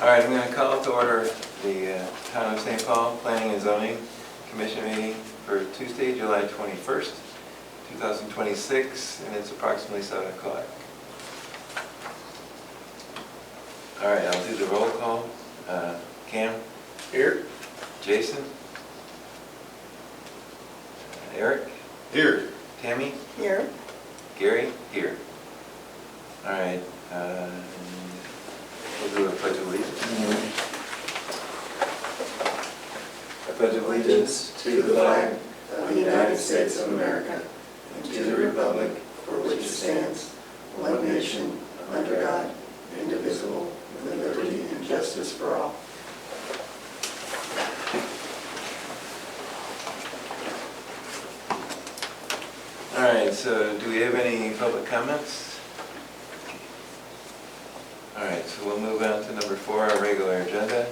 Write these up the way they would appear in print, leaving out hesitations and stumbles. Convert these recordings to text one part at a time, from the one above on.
All right, I'm going to call to order the Town of St. Paul Planning and Zoning Commission meeting for Tuesday, July 21st, 2026, and it's approximately 7 o'clock. All right, I'll do the roll call. Cam? Here. Jason? Eric? Here. Tammy? Here. Gary? Here. All right, we'll do a pledge of allegiance. I pledge allegiance to the flag of the United States of America and to the republic for which it stands, one nation, under God, indivisible, with liberty and justice for all. All right, so do we have any public comments? All right, so we'll move on to number 4, our regular agenda.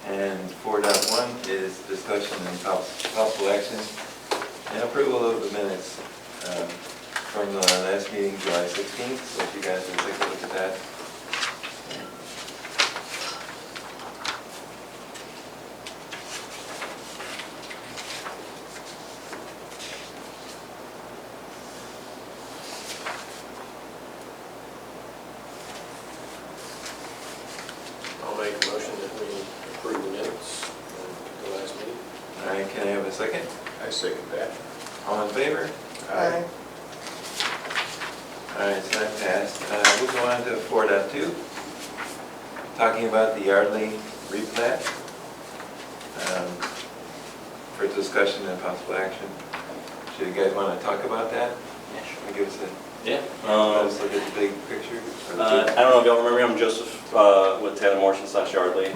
And 4.1 is discussion and possible action and approval of the minutes from the last meeting, July 16th. So if you guys will take a look at that. I'll make a motion that we approve the minutes of the last meeting. All right, can I have a second? I second that. All in favor? Aye. All right, so that passed. We'll go on to 4.2, talking about the Yardley replat for discussion and possible action. So you guys want to talk about that? Yeah, sure. Give us a, Yeah. let's look at the big picture. Or the I don't know if y'all remember me. I'm Joseph with Taylor Morrison / Yardley.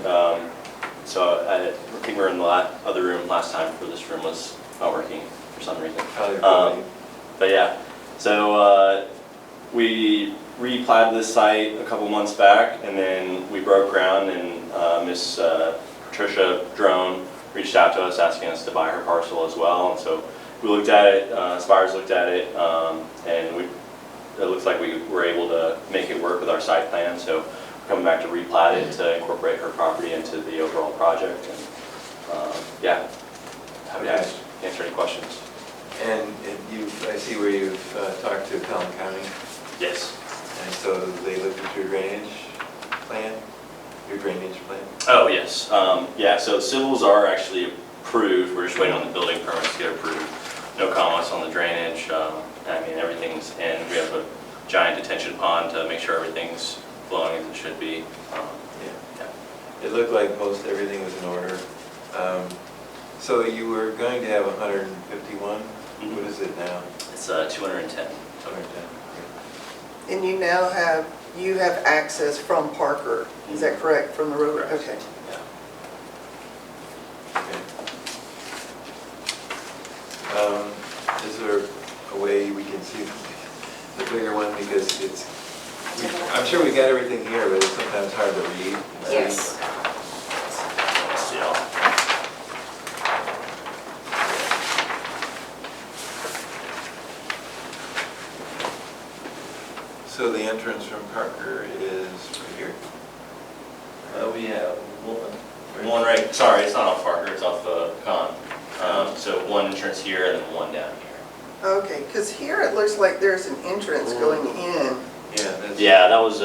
So I think we were in the other room last time for this room was not working for some reason. Probably But yeah, so we replatted this site a couple months back, and then we broke ground, and Miss Patricia Drone reached out to us asking us to buy her parcel as well. And so we looked at it, Spires looked at it, and it looks like we were able to make it work with our site plan. So we're coming back to replat it to incorporate her property into the overall project. And yeah, happy to answer any questions. And I see where you've talked to Pelham County, Yes. and so they looked at your drainage plan? Oh, yes. Yeah, so civils are actually approved. We're just waiting on the building permits to get approved. No comments on the drainage. I mean, everything's in. We have a giant detention pond to make sure everything's flowing as it should be. Yeah. It looked like most everything was in order. So you were going to have 151. Mhm. What is it now? It's 210. 210. And you now have access from Parker, is that correct, from the road? Correct. Okay. Okay. Is there a way we can see the bigger one, because I'm sure we got everything here, but it's sometimes hard to read. and see. Yes. See y'all. So the entrance from Parker is right here. We have one right, sorry, it's not off Parker, it's off Con. So one entrance here and then one down here. Okay, because here it looks like there's an entrance going in. Yeah, that's. Yeah, that was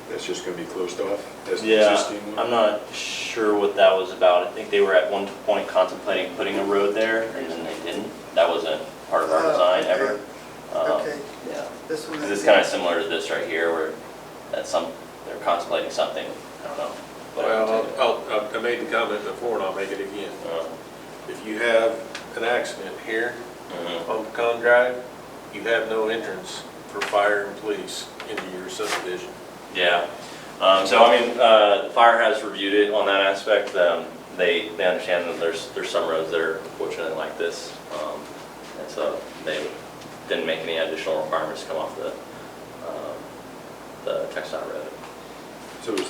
That's just going to be closed off as the yeah, existing one? I'm not sure what that was about. I think they were at one point contemplating putting a road there, and then they didn't. That wasn't part of our Oh, design okay. ever. Okay, Yeah. this one. Because it's kind of similar to this right here, where they're contemplating something. I don't know. Well, I made the comment before and I'll make it again. If you have an accident here Mhm. on Pecan Drive, you have no entrance for fire and police into your subdivision. Yeah. So I mean, the fire has reviewed it on that aspect. They understand that there's some roads that are unfortunately like this, and so they didn't make any additional requirements to come off the textile road. So is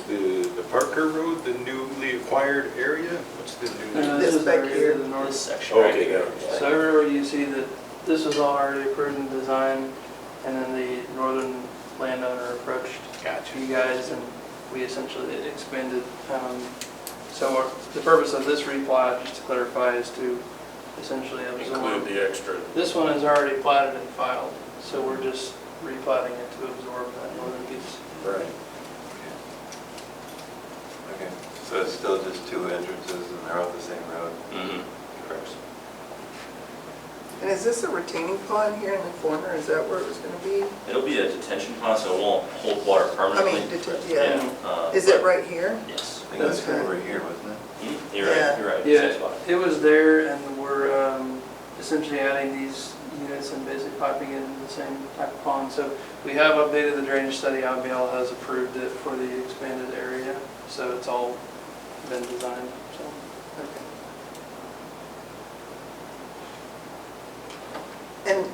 the Parker Road the newly acquired area? What's the new? This is back already here. to the This north. section right Okay, here. got it. So everywhere you see that this is all already approved in design, and then the northern landowner guys, and we essentially expanded. So the purpose of this replat, just to clarify, is to essentially Include absorb. the extra. This one is already platted and filed, so we're just replatting it to absorb that northern piece. Right. Okay, so it's still just two entrances and they're off the same road? Mhm. Correct. And is this a retaining pond here in the corner? Is that where it was going to be? It'll be a detention pond, so it won't hold water I permanently. mean, yeah. Is but- it right here? Yes. I think that's Okay. over here, wasn't it? You're right, Yeah. you're right. Yeah, Same spot. it was there, and we're essentially adding these units and basically piping it into the same type of pond. So we have updated the drainage study. IBL has approved it for the expanded area, so it's all been designed, so. And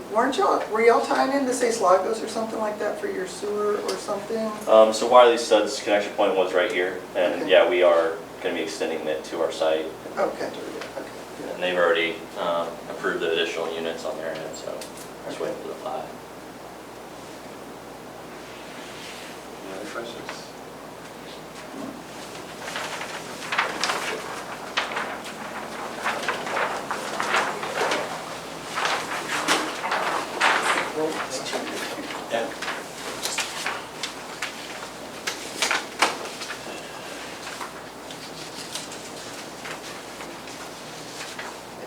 were y'all tying into, say, Slagos or something like that for your sewer or something? So Wiley Studs connection point was right here, and Okay. yeah, we are going to be extending it to our site. Okay. And they've already approved the additional units on their end, so just waiting for the plat. Any other questions? Yeah.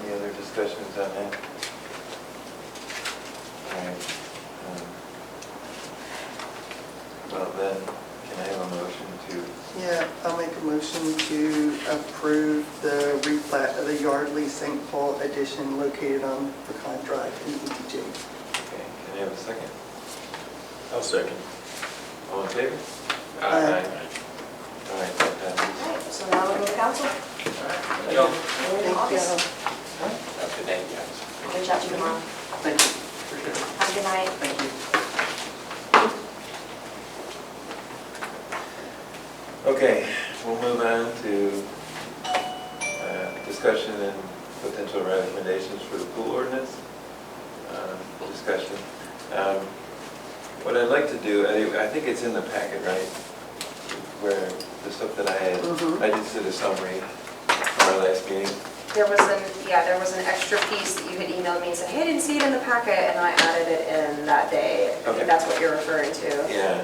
Any other discussions on that? All right. Well then, can I have a motion to, Yeah, I'll make a motion to approve the replat of the Yardley St. Paul addition located on Pecan Drive in ETJ. okay, can I have a second? I'll second. All in favor? Aye. All right, that passes. All right, so now we'll go to council. Thank you. We're in Thank August. you. Have a good day, guys. I'll reach out to you tomorrow. Thank you, appreciate it. Have a good night. Thank you. Okay, we'll move on to discussion and potential recommendations for the pool ordinance. Discussion. What I'd like to do, I think it's in the packet, right? Where the stuff that Mhm. I just did a summary from our last meeting. There was an extra piece that you had emailed me and said, hey, I didn't see it in the packet, and I added it in that day. I Okay. think that's what you're referring to. Yeah,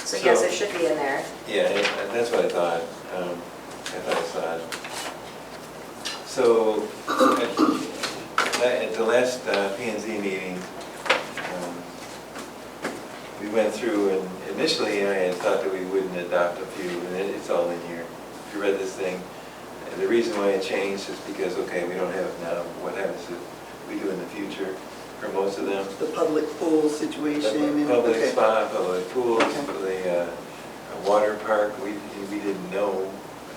So yes, So- it should be in there. yeah, that's what I thought. I thought I saw it. So, at the last P and Z meeting, we went through, and initially I had thought that we wouldn't adopt a few, and it's all in here. If you read this thing, the reason why it changed is because, okay, we don't have it now, what happens if we do in the future for most of them? The public pool situation. and- Public okay. spa, public pools, Okay. for the water park, we didn't know.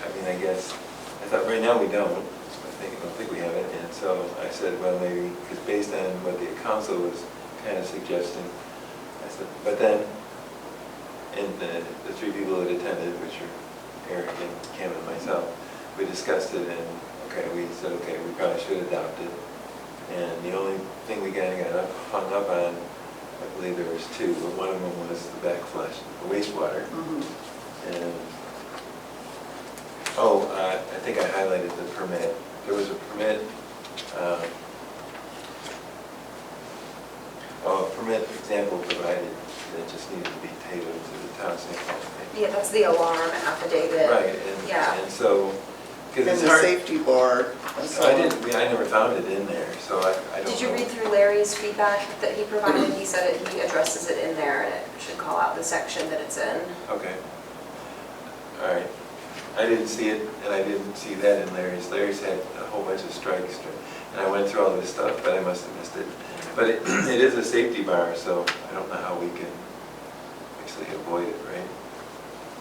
I mean, I guess, I thought right now we don't. I don't think we have it. And so I said, well, maybe, because based on what the council was kind of suggesting, I said, but then, and the three people that attended, which are Eric and Kim and myself, we discussed it and, okay, we said, okay, we probably should adopt it. And the only thing we kind of got hung up on, I believe there was two, but one of them was the backflush, the wastewater. Mhm. And, I think I highlighted the permit. There was a permit, a permit example provided that just needed to be tailored to the town of St. Paul. Yeah, that's the alarm affidavit. Right, Yeah. and so, because And it's the hard. safety bar. So I never found it in there, so I don't know. Did you read through Larry's feedback that he provided? He said he addresses it in there, and it should call out the section that it's in. Okay. All right. I didn't see it, and I didn't see that in Larry's. Larry's had a whole bunch of strikes, and I went through all this stuff, but I must have missed it. But it is a safety bar, so I don't know how we can actually avoid it, right?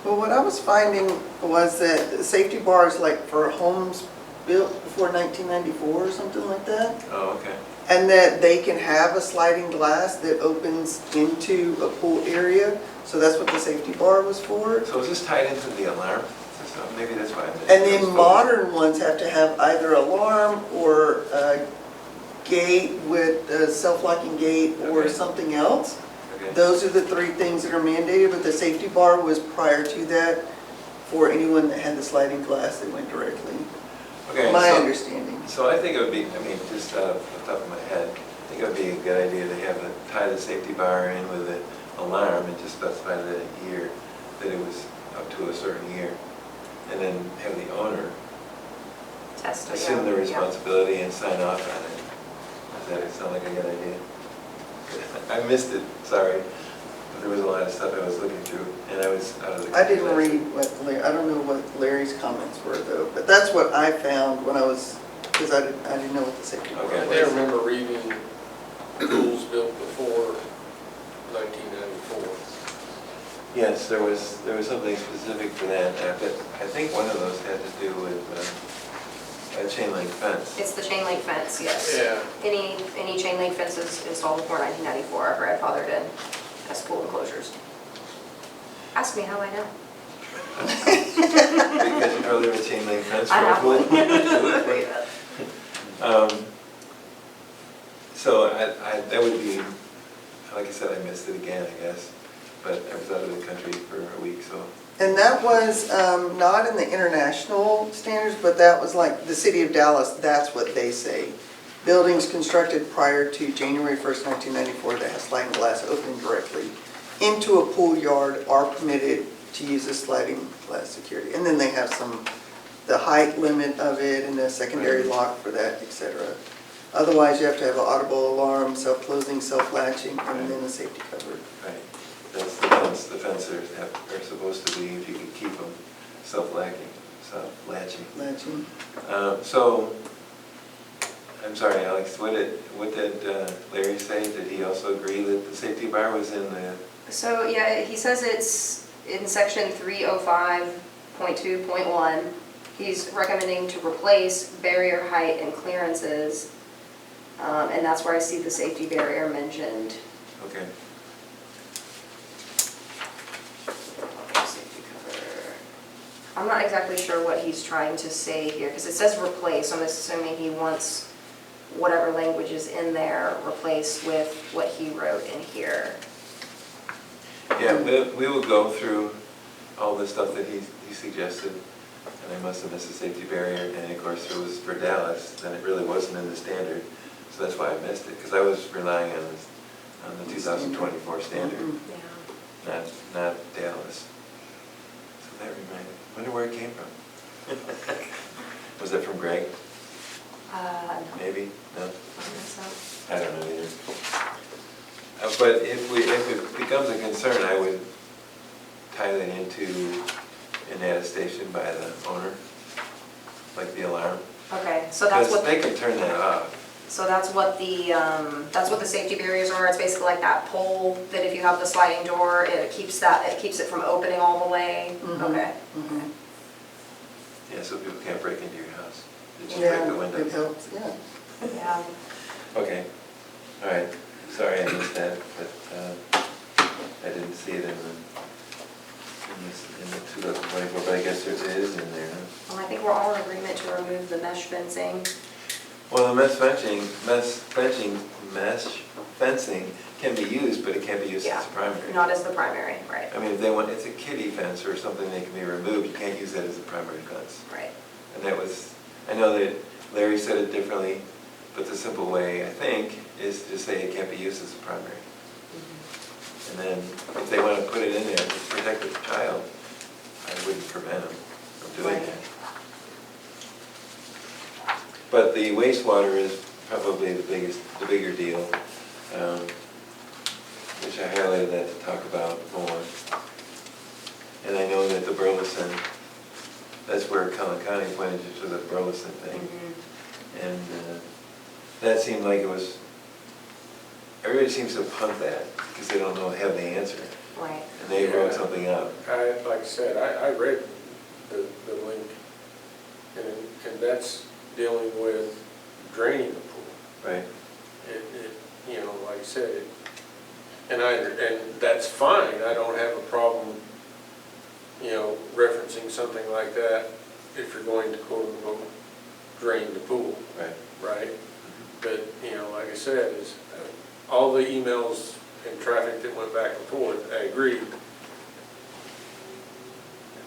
Well, what I was finding was that the safety bars, like for homes built before 1994 or something like that, Oh, okay. and that they can have a sliding glass that opens into a pool area. So that's what the safety bar was for. So is this tied into the alarm? So maybe that's why I missed it. And then modern ones have to have either alarm or a gate with a self-locking gate or Okay. something else. Okay. Okay. Those are the three things that are mandated, but the safety bar was prior to that for anyone that had the sliding glass that went directly. Okay, My so- understanding. So I think it would be, I mean, just out of the top of my head, I think it would be a good idea to have tie the safety bar in with the alarm and just specify the year, that it was up to a certain year. And then have the owner Test it, assume the yeah. responsibility and sign off on it. Does that sound like a good idea? I missed it, sorry. But there was a lot of stuff I was looking through, and I was out of the. I didn't read I don't know what Larry's comments were though, but that's what I found when I was, because I didn't know what the safety bar Okay. I was. remember reading pools built before 1994. Yes, there was something specific for that, but I think one of those had to do with a chain link fence. It's the chain link fence, yes. Yeah. Any chain link fences installed before 1994, our grandfather did, as pool enclosures. Ask me how I know. Because you probably have a chain link fence for I a have pool. one. So that would be, like I said, I missed it again, I guess, but I was out of the country for a week, so. And that was not in the international standards, but that was like the city of Dallas, that's what they say. Buildings constructed prior to January 1st, 1994 that has sliding glass opening directly into a pool yard are permitted to use a sliding glass security. And then they have the height limit of it and a secondary lock for that, etc. Otherwise, you have to have an audible alarm, self-closing, self-latching, and then a safety cover. Right, that's the fence. The fences are supposed to be, if you can keep them, self-latching. Latching. So, I'm sorry, Alex, what did Larry say? Did he also agree that the safety bar was in the, So, yeah, he says it's in section 305.2.1. He's recommending to replace barrier height and clearances, and that's where I see the safety barrier mentioned. okay. Safety cover. I'm not exactly sure what he's trying to say here, because it says replace, so I'm assuming he wants whatever language is in there replaced with what he wrote in here. Yeah, we will go through all the stuff that he suggested, and I must have missed the safety barrier, and of course it was for Dallas, and it really wasn't in the standard, so that's why I missed it, because I was relying on the 2024 standard, Yeah. not Dallas. So that reminded me, wonder where it came from? Was it from Greg? No. Maybe? No? I don't think so. I don't know either. But if it becomes a concern, I would tie that into an attestation by the owner, like the alarm. Okay, so that's Because what, they can turn that off. so that's what the safety barriers are. It's basically like that pole that if you have the sliding door, it keeps it from opening all the way. Mhm. Okay. Mhm. Yeah, so people can't break into your house. They just Yeah, break the it windows. helps, yeah. Yeah. Okay, all right. Sorry I missed that, but I didn't see it in the 2024, but I guess it is in there. Well, I think we're all in agreement to remove the mesh fencing. Well, the mesh fencing can be used, but it can't be used Yeah, as a primary. not as the primary, right, I mean, if they want, it's a kiddie fence or something that can be removed, you can't use that as a primary fence. right. And that was, I know that Larry said it differently, but the simple way, I think, is to say it can't be used as a primary. And then if they want to put it in there to protect the child, I wouldn't prevent them from doing Right. that. But the wastewater is probably the bigger deal, which I highlighted that to talk about more. And I know that the Burleson, that's where Collin County went into the Burleson thing. Mhm. And that seemed like it was, everybody seems to punt that because they don't have the answer. Right. And they wrote Yeah. something up. Like I said, I read the link, and that's dealing with draining the pool. Right. You know, like I said, and that's fine, I don't have a problem, you know, referencing something like that if you're going to quote unquote drain the pool, Right. right? But, you know, like I said, all the emails and traffic that went back and forth, I agree.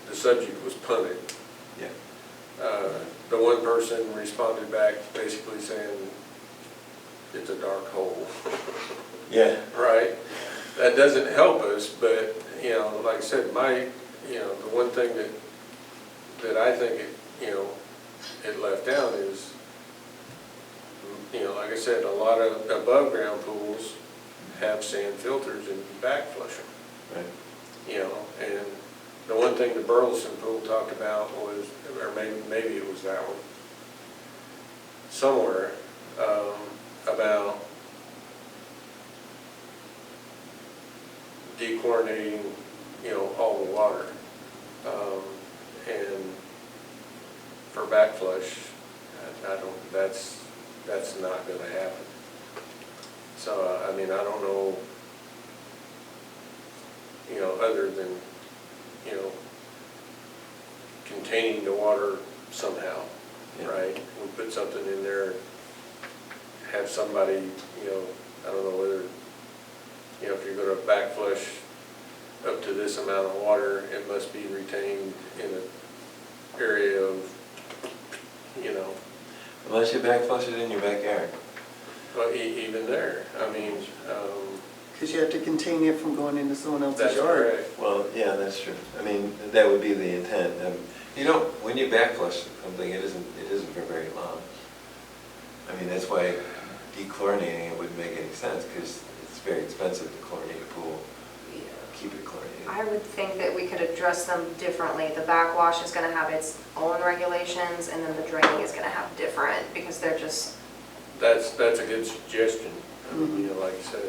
The subject was punted. Yeah. The one person responded back basically saying, it's a dark hole. Yeah. Right? That doesn't help us, but, you know, like I said, the one thing that I think it left out is, like I said, a lot of above ground pools have sand filters and backflush them. Right. And the one thing the Burleson pool talked about was, or maybe it was that one, somewhere, about dechlorinating, all the water. And for backflush, that's not gonna happen. So, I mean, I don't know, other than, containing the water somehow, Yeah. right? We put something in there, have somebody, I don't know whether, if you're gonna backflush up to this amount of water, it must be retained in an area of, Unless you backflush it in your backyard. well, even there, I mean, Because you have to contain it from going into someone else's that's yard. correct. Well, yeah, that's true. I mean, that would be the intent. When you backflush something, it isn't for very long. I mean, that's why dechlorinating it wouldn't make any sense, because it's very expensive to chlorinate a pool, keep it chlorinated. I would think that we could address them differently. The backwash is gonna have its own regulations, and then the draining is gonna have different, because they're just, That's a good suggestion, I mean, like you say.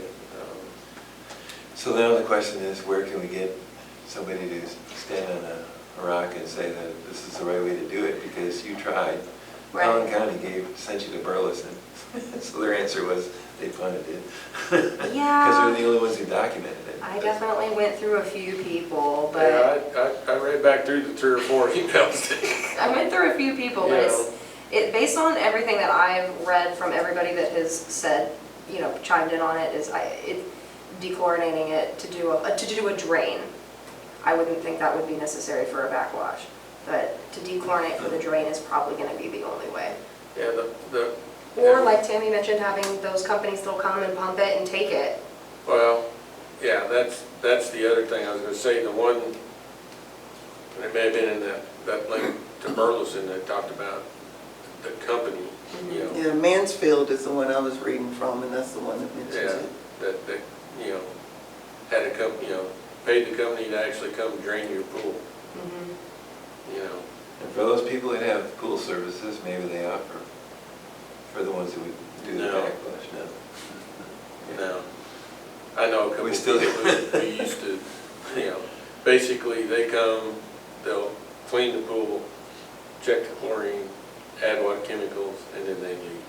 So now the question is, where can we get somebody to stand on a rock and say that this is the right way to do it? Because you tried. Right. Collin County sent you to Burleson. So their answer was they funded it. Because Yeah. they're the only ones who documented it. I definitely went through a few people, but Yeah, I read back through the 3 or 4 emails. I went through a few people, but based on everything that I've read from everybody that has said, chimed in on it, dechlorinating it to do a drain. I wouldn't think that would be necessary for a backwash, but to dechlorinate for the drain is probably going to be the only way. Yeah, Or like Tammy mentioned, having those companies that'll come and pump it and take it. well, yeah, that's the other thing I was gonna say, the one, and it may have been in that link to Burleson that talked about the company, Yeah, Mansfield is the one I was reading from, and that's the one that mentions yeah, it. that, had a company, paid the company to actually come drain your pool, And for those people that have pool services, maybe they offer for the ones who would do the No. backflush. No. No. I know a couple We of still- people who used to, basically they come, they'll clean the pool, check the chlorine, add what chemicals, and then they leave.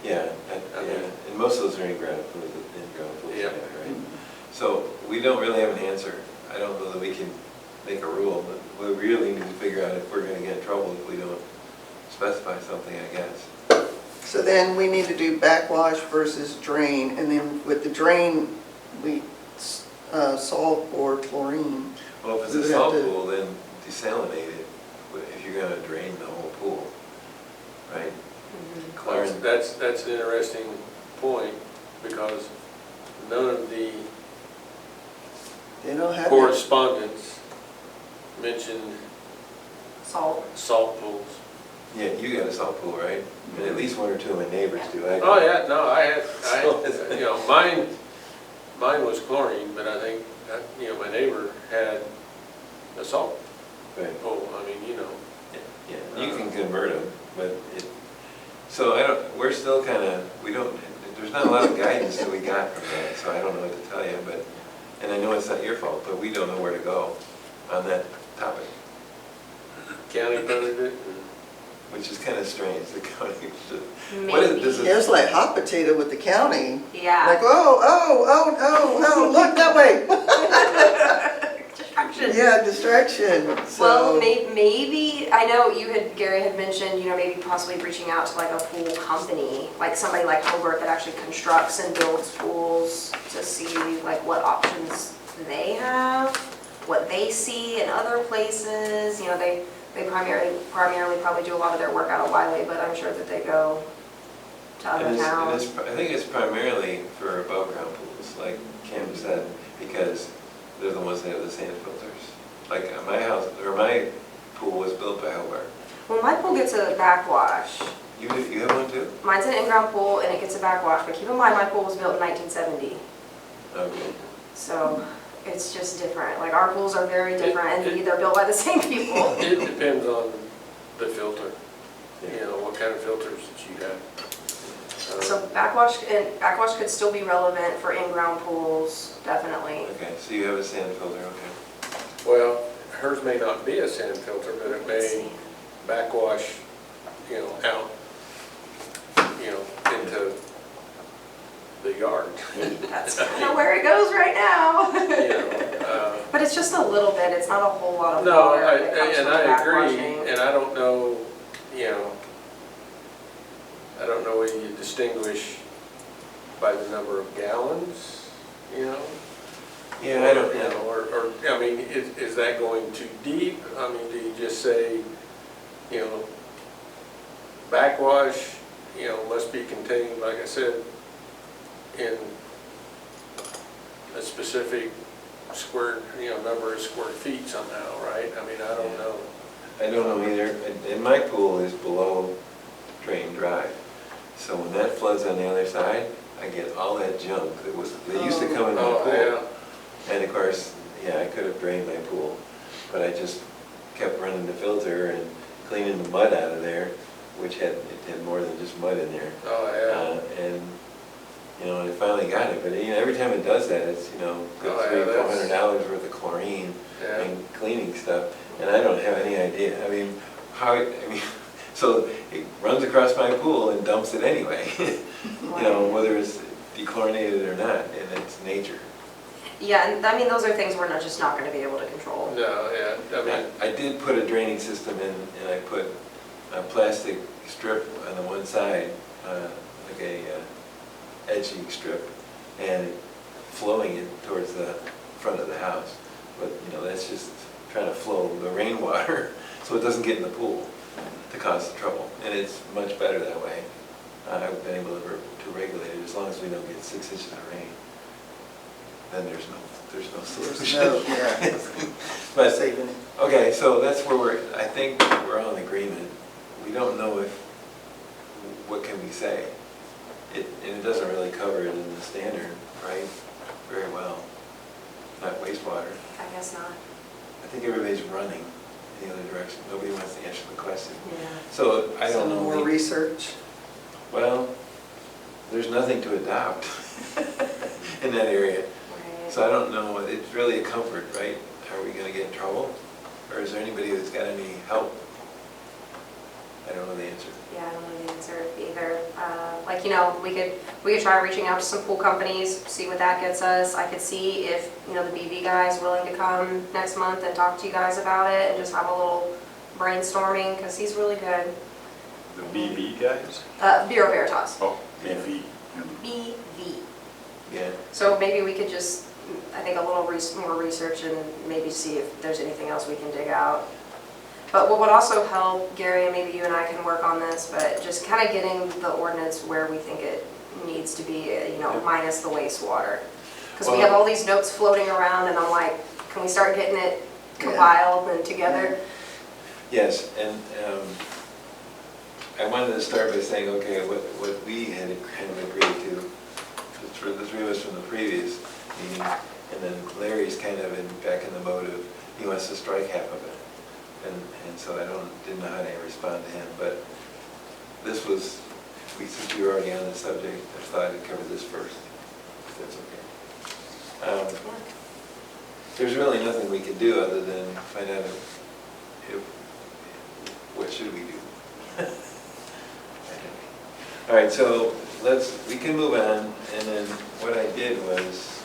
Yeah, I mean- yeah, and most of those are in-ground pools, Yeah. right? So we don't really have an answer. I don't know that we can make a rule, but we really need to figure out if we're gonna get in trouble if we don't specify something, I guess. So then we need to do backwash versus drain, and then with the drain, we salt or chlorine. Well, if it's We a would have salt to- pool, then desalinate it if you're gonna drain the whole pool, right? Chlorine, That's an interesting point, because none of the They don't have that. correspondence mentioned Salt. salt pools. yeah, you got a salt pool, right? And at least one or two of my neighbors do. I Oh, don't. yeah, no, I had, mine was chlorine, but I think, my neighbor had a salt Right. pool, I mean, Yeah, you can convert them, but so we're still kind of, there's not a lot of guidance that we got from that, so I don't know what to tell you, and I know it's not your fault, but we don't know where to go on that topic, county funded it, which is kind of strange, the county. Maybe. Does It was like hot potato with the county. Like, Yeah. oh, look that way. Distraction. distraction. Yeah, distraction, Well, so. maybe, I know Gary had mentioned, maybe possibly reaching out to like a pool company, like somebody like Hobart that actually constructs and builds pools to see like what options they have, what they see in other places. They primarily probably do a lot of their work out of Wiley, but I'm sure that they go to other And towns. I think it's primarily for above ground pools, like Cam said, because they're the ones that have the sand filters. Like my house, or my pool was built by Hobart. Well, my pool gets a backwash. You have one too? Mine's an in-ground pool and it gets a backwash, but keep in mind, my pool was built in 1970. Okay. So it's just different. Like our pools are very different and they're built by the same people. It depends on the filter, what kind of filters that you have. So backwash could still be relevant for in-ground pools, definitely. Okay, so you have a sand filter, okay. Well, hers may not be a sand filter, but it Let's may see. backwash, out, into the yard. That's kind of where it goes right now. But But it's just a little bit. It's not a whole lot of no, water that comes and from I agree, backwashing. and I don't know, I don't know whether you distinguish by the number of gallons, Yeah, I don't know. Or, I mean, is that going too deep? I mean, do you just say, backwash, must be contained, like I said, in a specific square, number of square feet somehow, right? I mean, I don't know. I don't know either. And my pool is below drain drive. So when that floods on the other side, I get all that junk that used to come in my Oh, pool. yeah. And of course, I could have drained my pool, but I just kept running the filter and cleaning the mud out of there, which it had more than just mud in there. Oh, yeah. And I finally got it, but every time it does that, it's, good Oh, yeah, $300-400 worth of chlorine Yeah. and cleaning stuff, and I don't have any idea. So it runs across my pool and dumps it anyway, whether it's dechlorinated or not, and it's nature. Yeah, and I mean, those are things we're just not going to be able to control. No, yeah, I mean, I did put a draining system in, and I put a plastic strip on the one side, like a edging strip, and flowing it towards the front of the house. But, that's just trying to flow the rainwater so it doesn't get in the pool to cause trouble. And it's much better that way. I've been able to regulate it as long as we don't get 6 inches of rain. Then there's no solution. No, yeah. But, Saving it. okay, so that's where I think we're all in agreement. We don't know what can we say? And it doesn't really cover it in the standard, right? Very well. Not wastewater. I guess not. I think everybody's running in the other direction. Nobody wants to answer the question. Yeah. So I don't Some know. more research. Well, there's nothing to adopt in that area. Right. So I don't know, it's really a comfort, right? Are we gonna get in trouble? Or is there anybody that's got any help? I don't know the answer. Yeah, I don't know the answer either. We could try reaching out to some pool companies, see what that gets us. I could see if, the BV guy is willing to come next month and talk to you guys about it and just have a little brainstorming, because he's really good. The BB guys? Bureau Veritas. Oh, BV. BV. Yeah. So maybe we could just, I think, a little more research and maybe see if there's anything else we can dig out. But what would also help, Gary, and maybe you and I can work on this, but just kind of getting the ordinance where we think it needs to be, minus the wastewater. Because we Well- have all these notes floating around and I'm like, can we start getting it compiled and together? Yes, and I wanted to start by saying, okay, what we had kind of agreed to, the three of us from the previous meeting, and then Larry's kind of back in the mode of, he wants to strike half of it. And so I didn't know how to respond to him, but this was, since we were already on the subject, I thought I'd cover this first, if that's okay. There's really nothing we can do other than find out what should we do. All right, so we can move on, and then what I did was,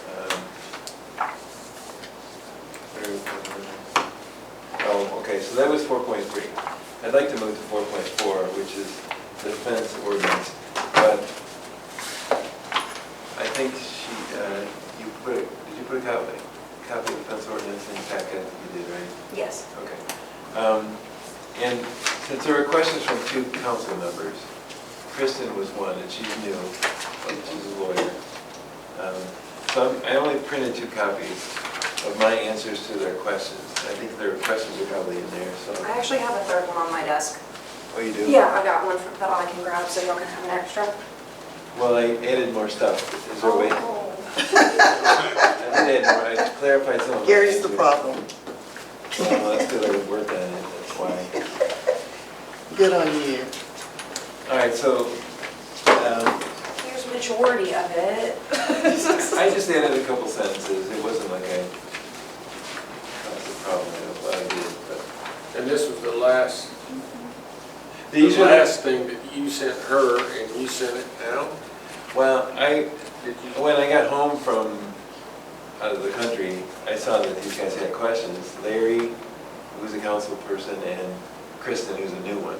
Oh, okay, so that was 4.3. I'd like to move to 4.4, which is the fence ordinance, but I think you put it, did you put a copy of the fence ordinance in the packet? You did, right? Yes. Okay. And since there were questions from 2 council members, Kristen was one, and she's new, and she's a lawyer. So I only printed 2 copies of my answers to their questions. I think their questions are probably in there, so. I actually have a third one on my desk. Oh, you do? Yeah, I've got one that I can grab, so y'all can have an extra. Well, I added more stuff. Is there a way? Oh. I did add more, I clarified some of it. Gary's the problem. Well, that's good, I worked on it, that's why. Good on you. All right, so, Here's majority of it. I just added a couple sentences. It wasn't like that was a problem, I did, but. And this was the last, These the are last thing that you sent her and you sent it out? Well, Did you? when I got home from out of the country, I saw that these guys had questions. Larry, who's a council person, and Kristen, who's a new one.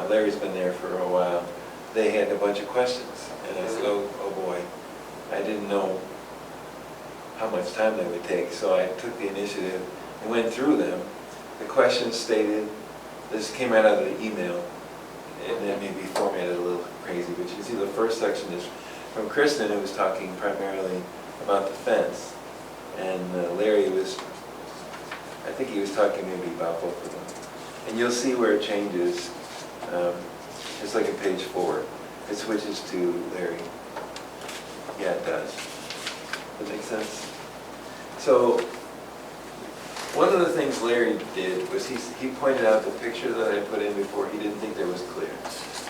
Larry's been there for a while. They had a bunch of questions, and I said, oh boy, I didn't know how much time they would take, so I took the initiative and went through them. The questions stated, this came out of the email, and then maybe formatted a little crazy, but you can see the first section is from Kristen, who was talking primarily about the fence, and Larry was, I think he was talking maybe about both of them. And you'll see where it changes, it's like in page 4, it switches to Larry. Yeah, it does. That make sense? So, one of the things Larry did was he pointed out the picture that I put in before. He didn't think that was clear.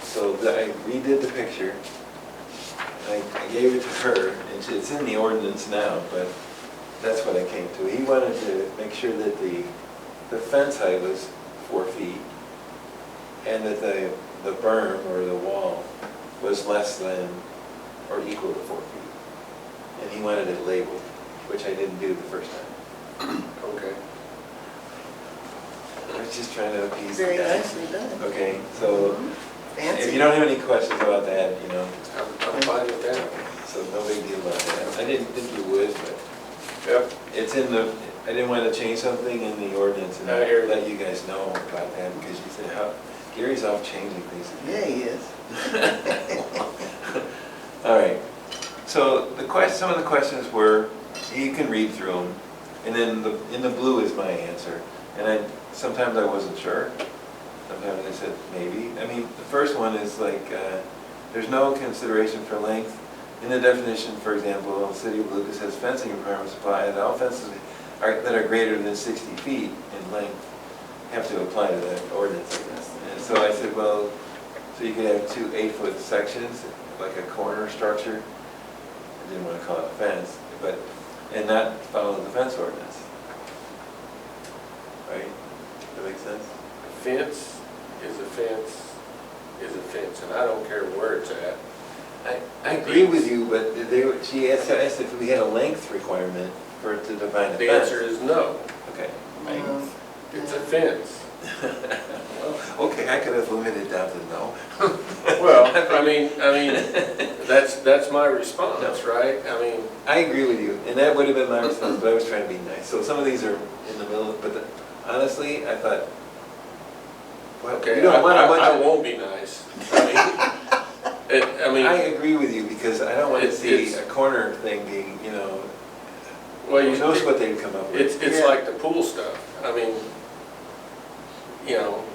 So I redid the picture, and I gave it to her, and it's in the ordinance now, but that's what I came to. He wanted to make sure that the fence height was 4 feet, and that the berm or the wall was less than or equal to 4 feet. And he wanted it labeled, which I didn't do the first time. Okay. I was just trying to appease the Very guy. nicely done. Okay, so Fancy. if you don't have any questions about that, you know, I'm fine with that. so no big deal about that. I didn't think you would, but Yep. it's in the, I didn't want to change something in the ordinance and I hear you. let you guys know about that, because you said, how, Gary's off changing things. Yeah, he is. All right, so some of the questions were, you can read through them, and then in the blue is my answer. And sometimes I wasn't sure, sometimes I said maybe. I mean, the first one is like, there's no consideration for length. In the definition, for example, the city of Lucas has fencing requirements apply, and all fences that are greater than 60 feet in length have to apply to the ordinance, I guess. And so I said, well, so you could have 2 8-foot sections, like a corner structure. I didn't want to call it a fence, and not follow the fence ordinance. Right? That makes sense? A fence is a fence is a fence, and I don't care where it's at. I agree with you, but she asked if we had a length requirement for it to define a The fence. answer is no. Okay. It's a fence. Okay, I could have limited down to no. Well, I mean, that's my response, right? I mean, I agree with you, and that would have been my response, but I was trying to be nice. So some of these are in the middle, but honestly, I thought, well, okay, you don't want a bunch I of... won't be nice. I mean, I agree with you, because I don't want to see it's- a corner thing being, well, who knows what they'd come up with. it's like the pool stuff. I mean,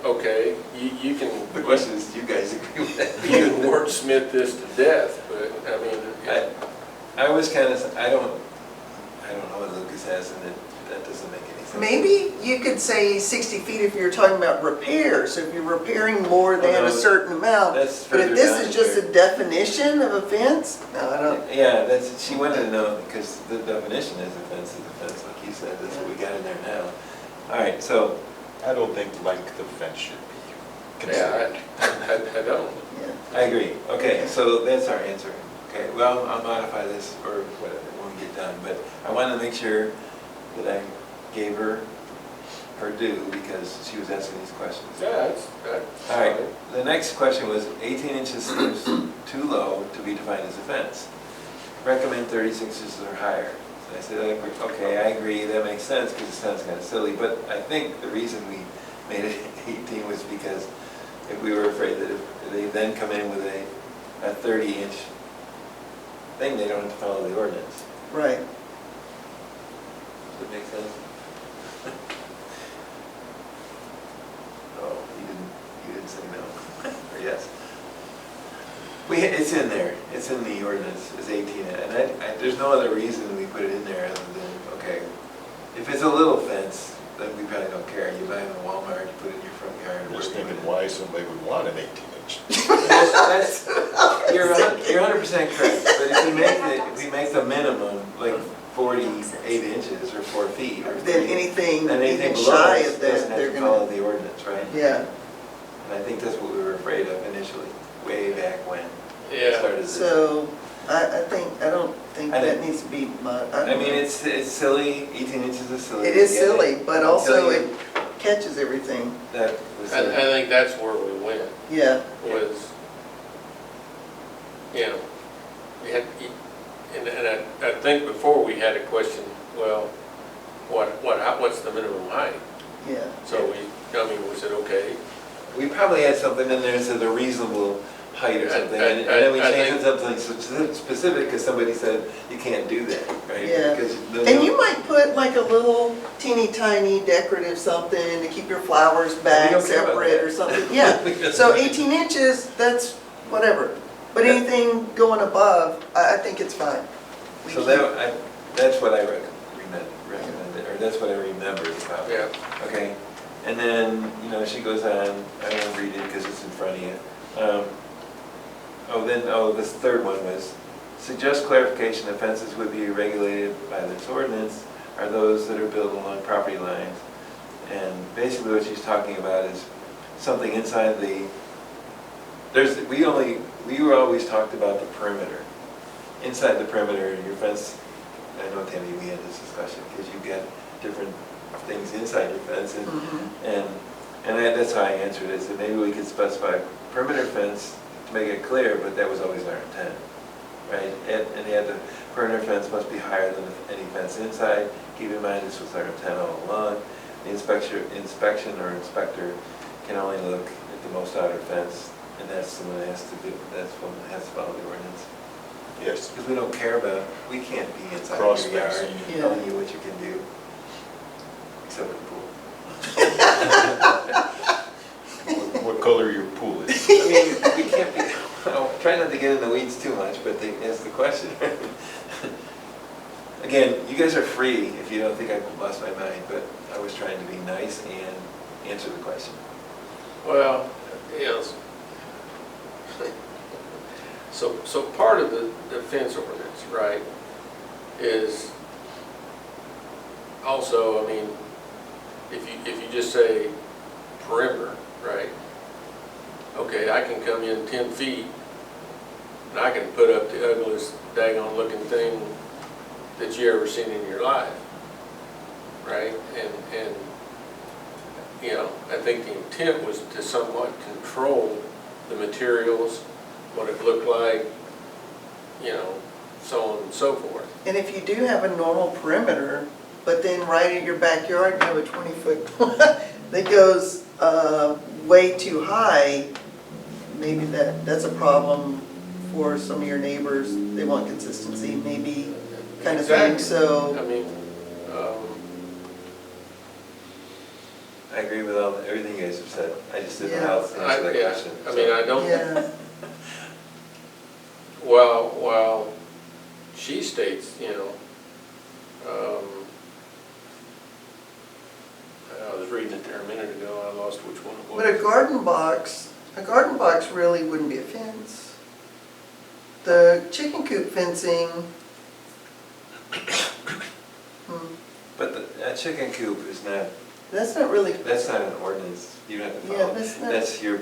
okay, you can. The question is, do you guys agree with that? You can wordsmith this to death, but I mean. I was kind of, I don't know what Lucas has, and that doesn't make any sense. Maybe you could say 60 feet if you're talking about repairs, if you're repairing more than no, a certain amount. that's But if further this down is just here. a definition of a fence, no, I don't. Yeah, she wanted to know, because the definition is a fence, like you said, that's what we got in there now. All right, so, I don't think length of fence should be considered. Yeah, I don't. Yeah. I agree. Okay, so that's our answer. Okay, well, I'll modify this or whatever when we get done, but I wanted to make sure that I gave her her due because she was asking these questions. Yeah, that's All right, fine. the next question was 18 inches seems too low to be defined as a fence. Recommend 36 inches or higher. So I said, okay, I agree, that makes sense because it sounds kind of silly, but I think the reason we made it 18 was because if we were afraid that if they then come in with a 30-inch thing, they don't have to follow the ordinance. Right. Does that make sense? Oh, you didn't say no, or yes. It's in there, it's in the ordinance, it's 18, and there's no other reason we put it in there other than, okay, if it's a little fence, then we probably don't care. You buy it in Walmart, you put it in your front yard. I'm just thinking why somebody would want an 18-inch. You're 100% correct, but if we make the minimum, like 48 inches or 4 feet, or Then anything then anything even below shy this of doesn't that, have they're to follow gonna, the ordinance, right? yeah. And I think that's what we were afraid of initially, way back when we Yeah. started this. So, I don't think I that think- needs to be, I mean, it's silly, 18 inches is silly. It is I get silly, but also Until it catches everything, That was I think that's where we went, yeah. was, you know, and I think before we had a question, well, what's the minimum height? Yeah. So we said, okay. We probably had something in there that said a reasonable height or something, and then we I changed it think- to something specific because somebody said you can't do that, right? Yeah. Because And you might put like a little teeny tiny decorative something to keep your flowers back don't care about separate that. or something, yeah. So 18 inches, that's whatever. But Yeah. anything going above, I think it's fine. We So keep- that's what I recommended, or that's what I remembered about it. Yeah. Okay, and then, she goes on, I won't read it because it's in front of you. This third one was, suggest clarification that fences would be regulated by this ordinance are those that are built along property lines. And basically what she's talking about is something inside we were always talked about the perimeter. Inside the perimeter, your fence, I know Tammy, we had this discussion, because you get different things inside your fence, Mhm. and that's how I answered it, is that maybe we could specify perimeter fence to make it clear, but that was always our intent, right? And the perimeter fence must be higher than any fence inside. Keep in mind, this was our intent all along. The inspection or inspector can only look at the most outer fence, and that's the one that has to follow the ordinance. Yes. Because we can't be inside Cross your yard fencing. Yeah. telling you what you can do, except for the pool. What color your pool is. I mean, we can't be, try not to get in the weeds too much, but they ask the question. Again, you guys are free if you don't think I lost my mind, but I was trying to be nice and answer the question. Well, yes. So part of the fence ordinance, right, is also, I mean, if you just say perimeter, right? Okay, I can come in 10 feet and I can put up the ugliest daggone looking thing that you ever seen in your life, right? And I think the intent was to somewhat control the materials, what it looked like, so on and so forth. And if you do have a normal perimeter, but then right in your backyard, you have a 20-foot that goes way too high, maybe that's a problem for some of your neighbors. They want consistency, maybe, kind of thing, Exactly. so. I mean, I agree with everything you guys have said. I just didn't know Yeah. how to answer that question. I mean, I don't, Yeah, while she states, I was reading it there a minute ago, I lost which one it was. but a garden box really wouldn't be a fence. The chicken coop fencing, But a chicken coop is not, that's not really, that's not an ordinance. You don't have to yeah, follow. that's not, That's you're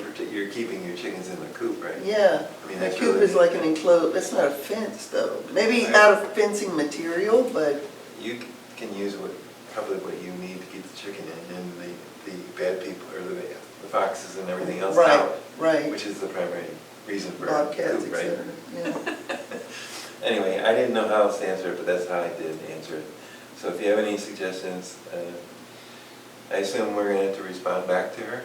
keeping your chickens in the coop, right? yeah. I mean, The that's coop really- is like an enclosed, that's not a fence though. Maybe Right. out of fencing material, but You can use probably what you need to keep the chicken in, and bad people, or the foxes and everything else Right, out, right. which is the primary reason for Bobcats, coop, et right? cetera, yeah. Anyway, I didn't know how else to answer it, but that's how I did answer it. So if you have any suggestions, I assume we're gonna have to respond back to her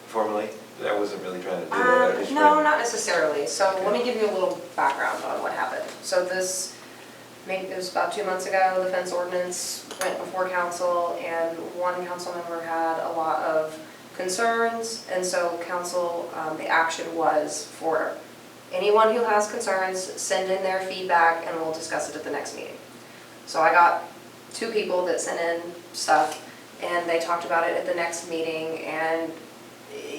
formally? I wasn't really trying to do that. I just No, wanted- not necessarily. So let me give you a little background on what happened. So this, maybe it was about 2 months ago, the fence ordinance went before council, and one council member had a lot of concerns, and so council, the action was for anyone who has concerns, send in their feedback, and we'll discuss it at the next meeting. So I got 2 people that sent in stuff, and they talked about it at the next meeting, and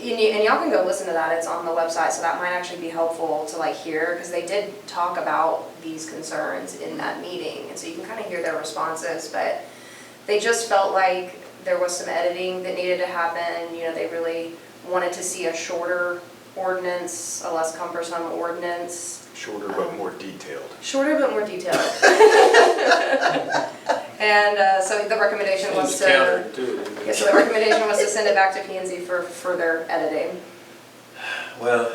y'all can go listen to that, it's on the website, so that might actually be helpful to like hear, because they did talk about these concerns in that meeting, and so you can kind of hear their responses, but they just felt like there was some editing that needed to happen, they really wanted to see a shorter ordinance, a less cumbersome ordinance. Shorter but more detailed. Shorter but more detailed. And so the recommendation was It's to... counterintuitive. Yeah, so the recommendation was to send it back to P&Z for further editing. Well,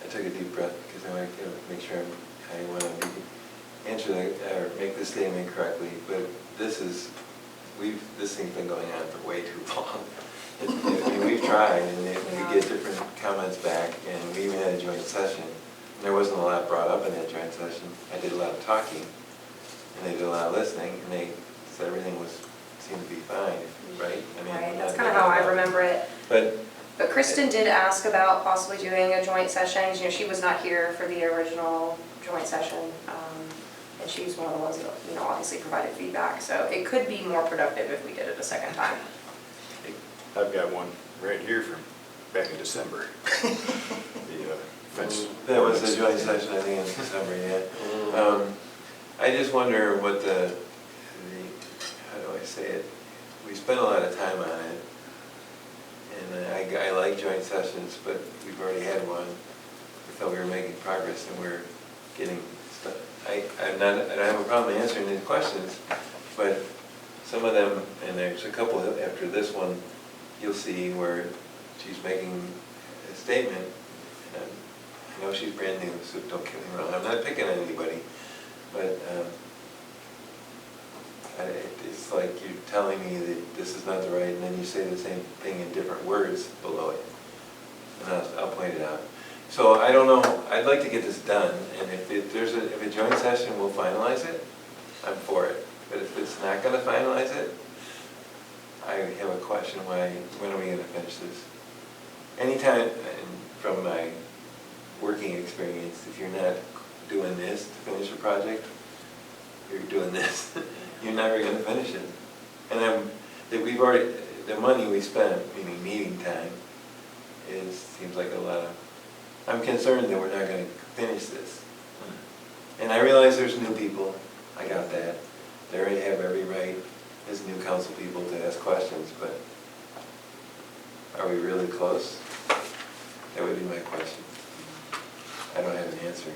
I took a deep breath because I wanted to make sure I want to answer or make the statement correctly, but this thing's been going on for way too long. I mean, we've tried, and we get different comments back, and we even had a joint session. And there wasn't a lot brought up in that joint session. I did a lot of talking, and they did a lot of listening, and they said everything seemed to be fine, right? I mean, Right, that's kind of how I remember it. But But Kristen did ask about possibly doing a joint session. She was not here for the original joint session, and she was one of the ones that, obviously provided feedback. So it could be more productive if we did it a second time. I've got one right here from back in December. The fence. that was the joint session, I think, in December, yeah. I just wonder what how do I say it? We spent a lot of time on it, and I like joint sessions, but we've already had one. I thought we were making progress, and we're getting stuff. I don't have a problem answering these questions, but some of them, and there's a couple after this one, you'll see where she's making a statement. And I know she's brand new, so don't get me wrong. I'm not picking on anybody, but it's like you're telling me that this is not the right, and then you say the same thing in different words below it. And I'll point it out. So I don't know, I'd like to get this done, and if there's a joint session, we'll finalize it, I'm for it. But if it's not gonna finalize it, I have a question, when are we gonna finish this? Anytime, and from my working experience, if you're not doing this to finish a project, you're doing this, you're never gonna finish it. And we've already, the money we spent, meaning meeting time, seems like a lot of, I'm concerned that we're not gonna finish this. And I realize there's new people, I got that. They already have every right as new council people to ask questions, but are we really close? That would be my question. I don't have an answer.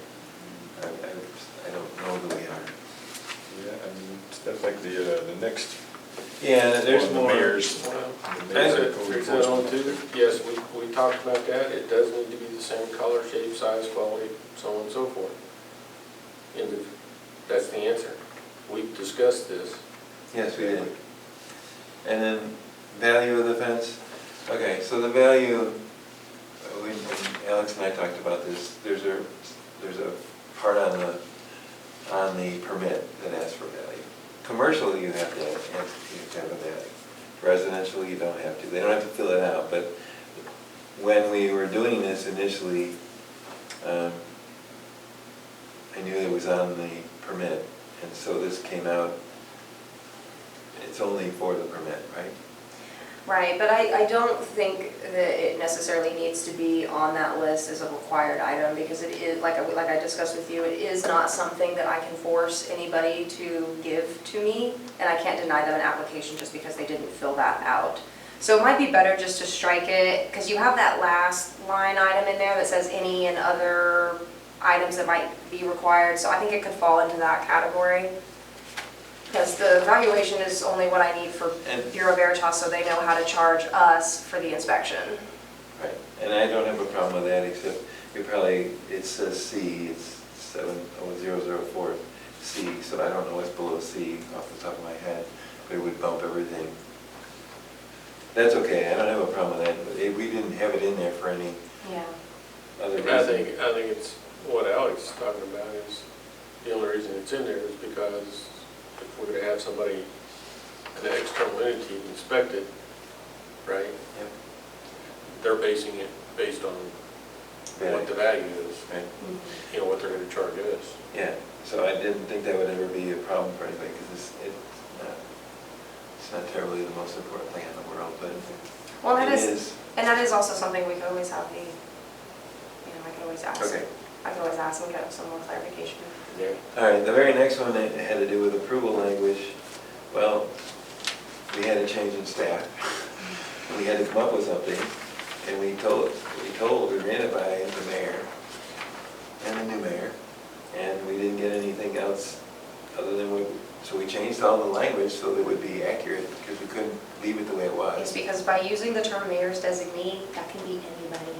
I don't know that we are. Yeah, I mean, that's like the next. Yeah, there's one, the more. mayor's. Well, the mayor's as code it went on enforcement. to, yes, we talked about that, it does need to be the same color, shape, size, quality, so on and so forth. And that's the answer. We've discussed this. Yes, we did. And then value of the fence. Okay, so the value, Alex and I talked about this. There's a part on the permit that asks for value. Commercial, you have to have a value. Residential, you don't have to. They don't have to fill it out. But when we were doing this initially, I knew it was on the permit, and so this came out. It's only for the permit, right? Right, but I don't think that it necessarily needs to be on that list as a required item, because it is, like I discussed with you, it is not something that I can force anybody to give to me, and I can't deny them an application just because they didn't fill that out. So it might be better just to strike it, because you have that last line item in there that says any and other items that might be required, so I think it could fall into that category. Because the valuation is only what I need for And- Bureau Veritas, so they know how to charge us for the inspection. Right, and I don't have a problem with that, except you probably, it says C, it's 70004 C, so I don't know what's below C off the top of my head, but it would bump everything. That's okay, I don't have a problem with that, but we didn't have it in there for any Yeah. other reason. I think it's, what Alex is talking about is, the only reason it's in there is because if we're gonna have somebody, an external entity inspect it, right? Yep. They're basing it based on what the value is, Right, you know, what they're gonna charge us. yeah, so I didn't think that would ever be a problem for anybody, because it's not terribly the most important thing in the world, but Well, that it is, is. and that is also something we could always have the, I could always ask. Okay. I could always ask and get some more clarification. Yeah. All right, the very next one that had to do with approval language. Well, we had a change in staff. We had to come up with something, and we ran it by the mayor and the new mayor, and we didn't get anything else other than so we changed all the language so that it would be accurate, because we couldn't leave it the way it It's was. because by using the term mayor's designee, that can be anybody.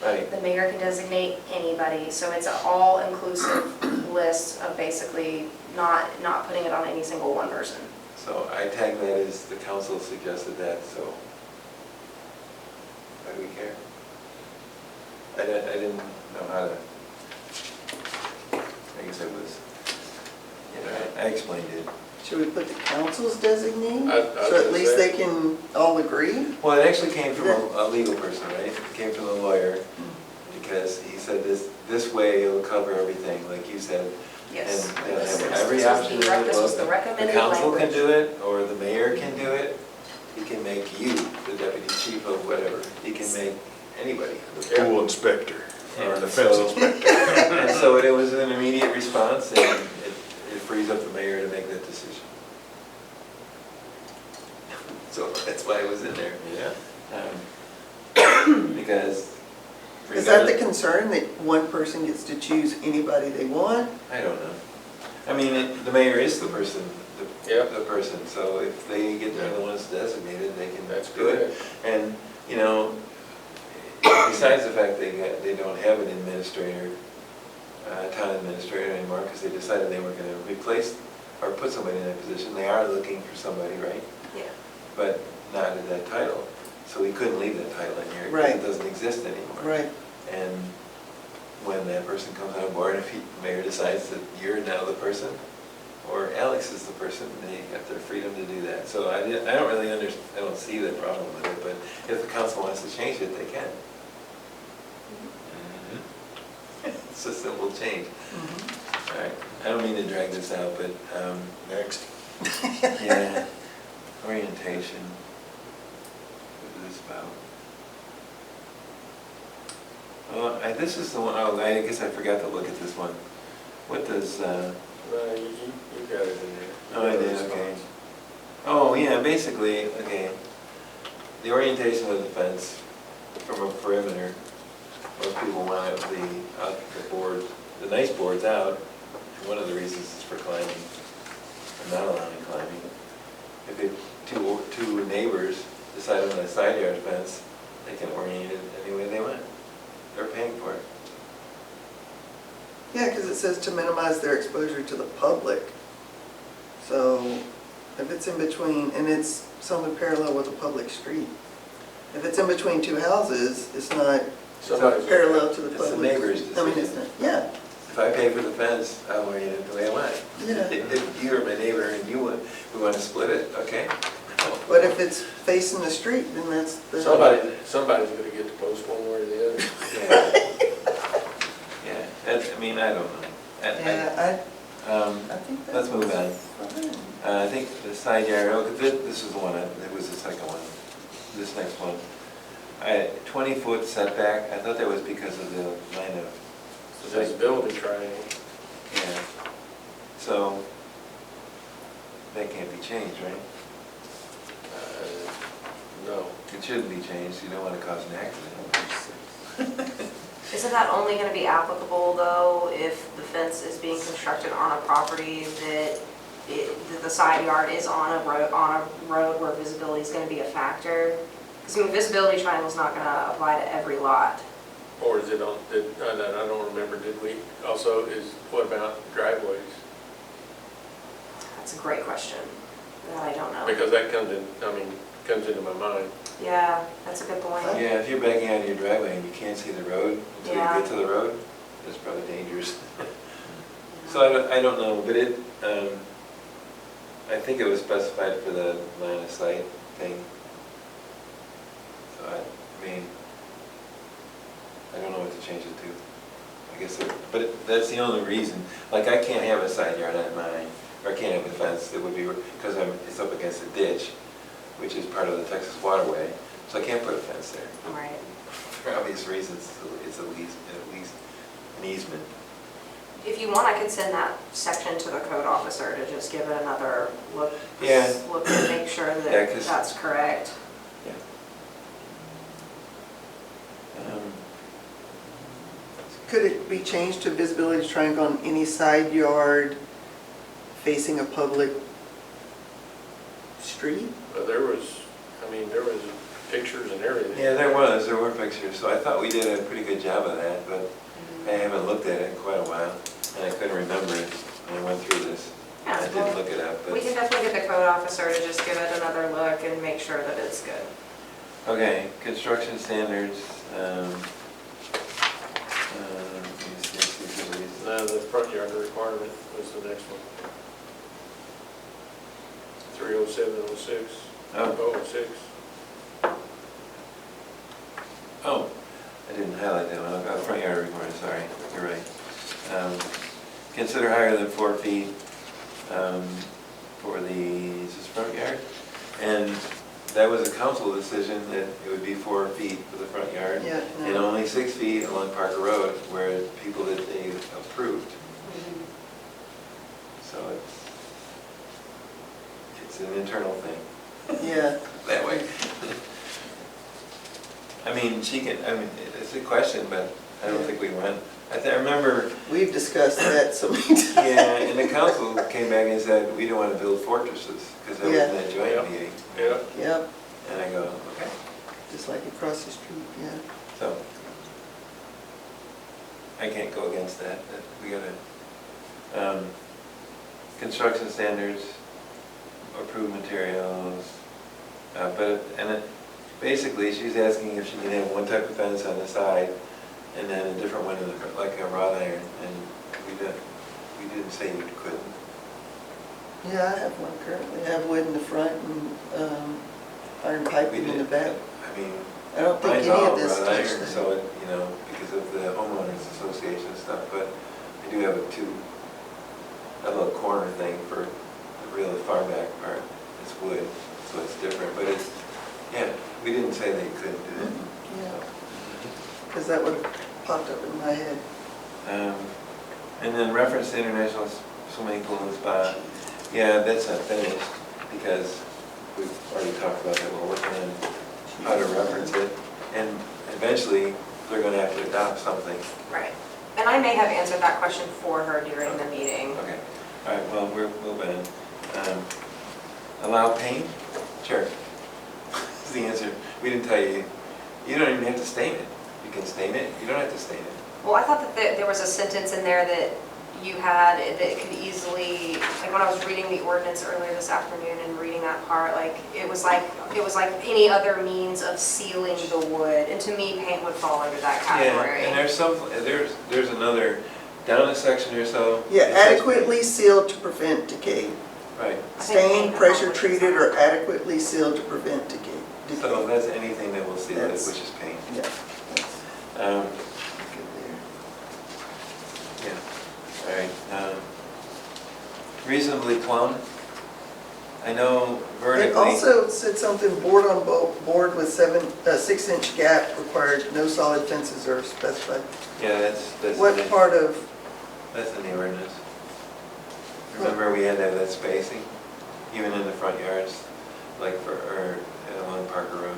Right, The mayor can designate anybody, so it's an all-inclusive list of basically not putting it on any single one person. so I tagged that as the council suggested that, so why do we care? I didn't know how to, I guess I was, I explained it. Should we put the council's designee? I So was at least gonna they can all agree? Well, it actually came from a legal person, right? It came from a lawyer, because he said this way it'll cover everything, like you said. Yes. And they'll have This every was option. the in the this was book. the recommended The council can language. do it, or the mayor can do it. He can make you the deputy chief of whatever. He can make anybody. The pool inspector, or And the fence so- inspector. And so it was an immediate response, and it frees up the mayor to make that decision. So that's why it was in there. Yeah. Because. Is that the concern, that one person gets to choose anybody they want? I don't know. I mean, the mayor is the person, Yeah. the person, so if they get, they're the ones designated, they can That's do it. correct. And, you know, besides the fact they don't have an administrator, town administrator anymore, because they decided they were gonna replace or put somebody in that position, they are looking for somebody, right? Yeah. But not at that title. So we couldn't leave that title in here, because Right. it doesn't exist anymore. Right. And when that person comes on board, if the mayor decides that you're now the person, or Alex is the person, they have their freedom to do that. So I don't really I don't see the problem with it, but if the council wants to change it, they can. It's a simple change. All right, I don't mean to drag this out, but, Next. yeah, orientation. What is this about? Well, this is the one, oh, I guess I forgot to look at this one. What does, No, you got it in there. oh, I did, okay. Oh, yeah, basically, okay, the orientation of the fence from a perimeter, most people want it the board, the nice boards out. And one of the reasons is for climbing, and not allowing climbing. If two neighbors decide on a side yard fence, they can orient it any way they want. They're paying for it. Yeah, because it says to minimize their exposure to the public. So if it's in between, and it's somewhat parallel with a public street. If it's in between two houses, it's not Somebody's. parallel to the It's the public. neighbor's I mean, it's decision. not, yeah, If I pay for the fence, I'll orient it the way I want it. Yeah. If you're my neighbor and we want to split it, okay? but if it's facing the street, then that's the. Somebody's gonna get the post one way or the other. Yeah. Yeah, that's, I mean, I don't know. Yeah, I think that's. Let's move on. fine. I think the side yard, oh, this is the one, it was the second one, this next one. 20-foot setback, I thought that was because of the line of. The visibility triangle. Yeah. So, that can't be changed, right? No. It shouldn't be changed, you don't want to cause an accident. Isn't that only going to be applicable, though, if the fence is being constructed on a property that that the side yard is on a road where visibility is gonna be a factor. Because I mean, visibility triangle is not gonna apply to every lot. Or is it on, I don't remember, did we also, what about driveways? That's a great question, that I don't know. Because that comes into my mind. Yeah, that's a good point. Yeah, if you're backing out of your driveway and you can't see the road until you Yeah. get to the road, it's probably dangerous. So I don't know, but I think it was specified for the line of sight thing. So I mean, I don't know what to change it to. I guess, but that's the only reason. Like, I can't have a side yard on mine, or I can't have a fence that would be, because it's up against a ditch, which is part of the Texas waterway, so I can't put a fence there. Right. For obvious reasons, it's at least an easement. If you want, I could send that section to the code officer to just give it another look. Yeah. Look and make sure Yeah, that 'cause- that's correct. Yeah. Could it be changed to visibility triangle on any side yard facing a public street? But there was pictures and everything. Yeah, there were pictures, so I thought we did a pretty good job of that, but I haven't looked at it in quite a while, and I couldn't remember it when I went through this. Yeah, I did well, look it up, We but, can definitely get the code officer to just give it another look and make sure that it's good. okay, construction standards. Let me see if there's a reason. No, the front yard requirement was the next one. 30706. Oh. 006. Oh, I didn't highlight that one, I've got front yard requirement, sorry, you're right. Consider higher than 4 feet for the, is this front yard? And that was a council decision that it would be 4 feet for the front yard. Yeah, And no. only 6 feet along Parker Road where people that they approved. So it's an internal thing, Yeah, that way. I mean, it's a question, but I don't think we went. I remember, we've discussed that so many times. yeah, and the council came back and said, we don't want to build fortresses, because that was in that Yeah. joint meeting. Yeah. Yep, And I go, okay, just like across the street, yeah. so. I can't go against that, but we gotta, construction standards, approved materials, basically, she's asking if she can have one type of fence on the side, and then a different one in the front, like a wrought iron, and we didn't say you couldn't. Yeah, I have one currently. I have wood in the front and iron We piping in the did, back. I mean, I don't think mine's any all of this wrought touched iron, that. so it, because of the homeowners association stuff, but I do have a little corner thing for the really far back part. It's wood, so it's different, but it's, yeah, we didn't say they couldn't do it. Yeah, because that would have popped up in my head. And then reference to international swimming pool and spa. Yeah, that's not finished because we've already talked about that. We're working on how to reference it. And eventually, they're going to have to adopt something. Right. And I may have answered that question for her during the meeting. Okay. All right, well, we're moving on. Allow paint? Sure. That's the answer. We didn't tell you. You don't even have to stain it. You can stain it. You don't have to stain it. Well, I thought that there was a sentence in there that you had that could easily, like when I was reading the ordinance earlier this afternoon and reading that part, like it was like any other means of sealing the wood. And to me, paint would fall under that category. Yeah, and there's another, down a section or so. Yeah, it says- adequately sealed to prevent decay. Right. I think Stained, paint pressure probably treated, is or that. adequately sealed to prevent decay. So that's anything that will seal it, That's- which is paint. Yeah, that's Um, good there. Yeah, all right. Reasonably plumb. I know vertically. It also said something, board with 6-inch gap required, no solid fences are specified. Yeah, that's. What in- part of, That's in the ordinance. Remember, we had to have that spacing, even in the front yards, like or along Parker Road.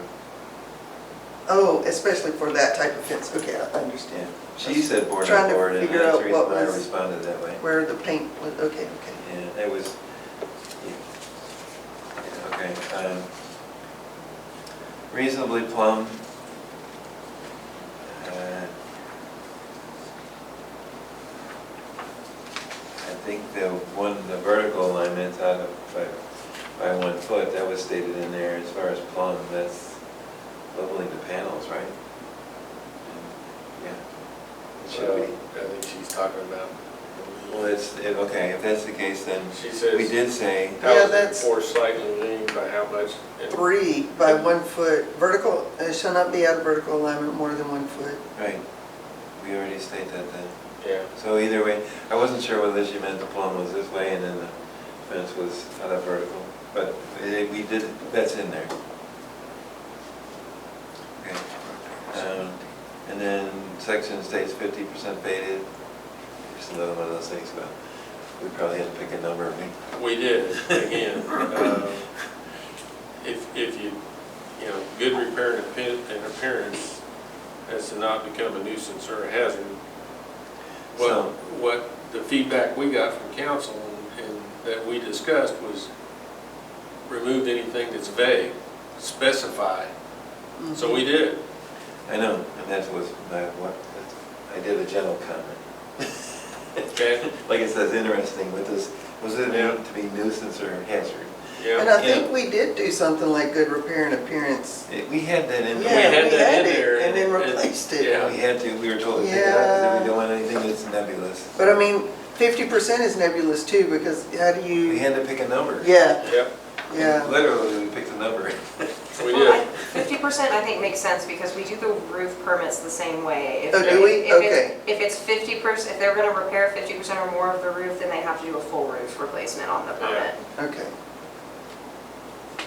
oh, especially for that type of fence, okay, I Yeah, understand. she said board Trying on to board, and figure that's out the reason what why I was- responded that way. Where the paint was, okay. Yeah, it was, Okay. Reasonably plumb. I think the vertical alignment's out of by 1 foot, that was stated in there. As far as plumb, that's leveling the panels, right? Yeah. It should be. I think she's talking about. Well, okay, if that's the case, then She says. we did say, Yeah, that's- Or slightly leaning by how much? 3 by 1 foot, vertical, it shall not be out of vertical alignment more than 1 foot. right, we already stated that then. Yeah. So either way, I wasn't sure whether she meant the plumb was this way and then the fence was out of vertical, but we did, that's in there. Okay. And then section states 50% faded. Just another one of those things, but we probably had to pick a number. We did, again. If you good repair and appearance as to not become a nuisance or a hazard. Well, what the feedback we got from council and that we discussed was remove anything that's vague, specify. So we did. I know, and that was I did a general comment. Okay. Like it says, interesting, but this, was it Yeah. meant to be nuisance or hazard? And Yeah. I think we did do something like good repair and appearance. We had that in Yeah, there. had we that had in it, there, and then and- replaced it. Yeah. We had to, we were told to pick it up because we don't want anything that's nebulous. But I mean, 50% is nebulous too, because how do We you, had to pick a number. yeah, Yep, yeah. Literally, we picked a number. we Well, did. 50% I think makes sense because we do the roof permits the same way. If- Oh, do we? if it's- Okay. If it's 50%, if they're gonna repair 50% or more of the roof, then they have to do a full roof replacement on the permit. Okay.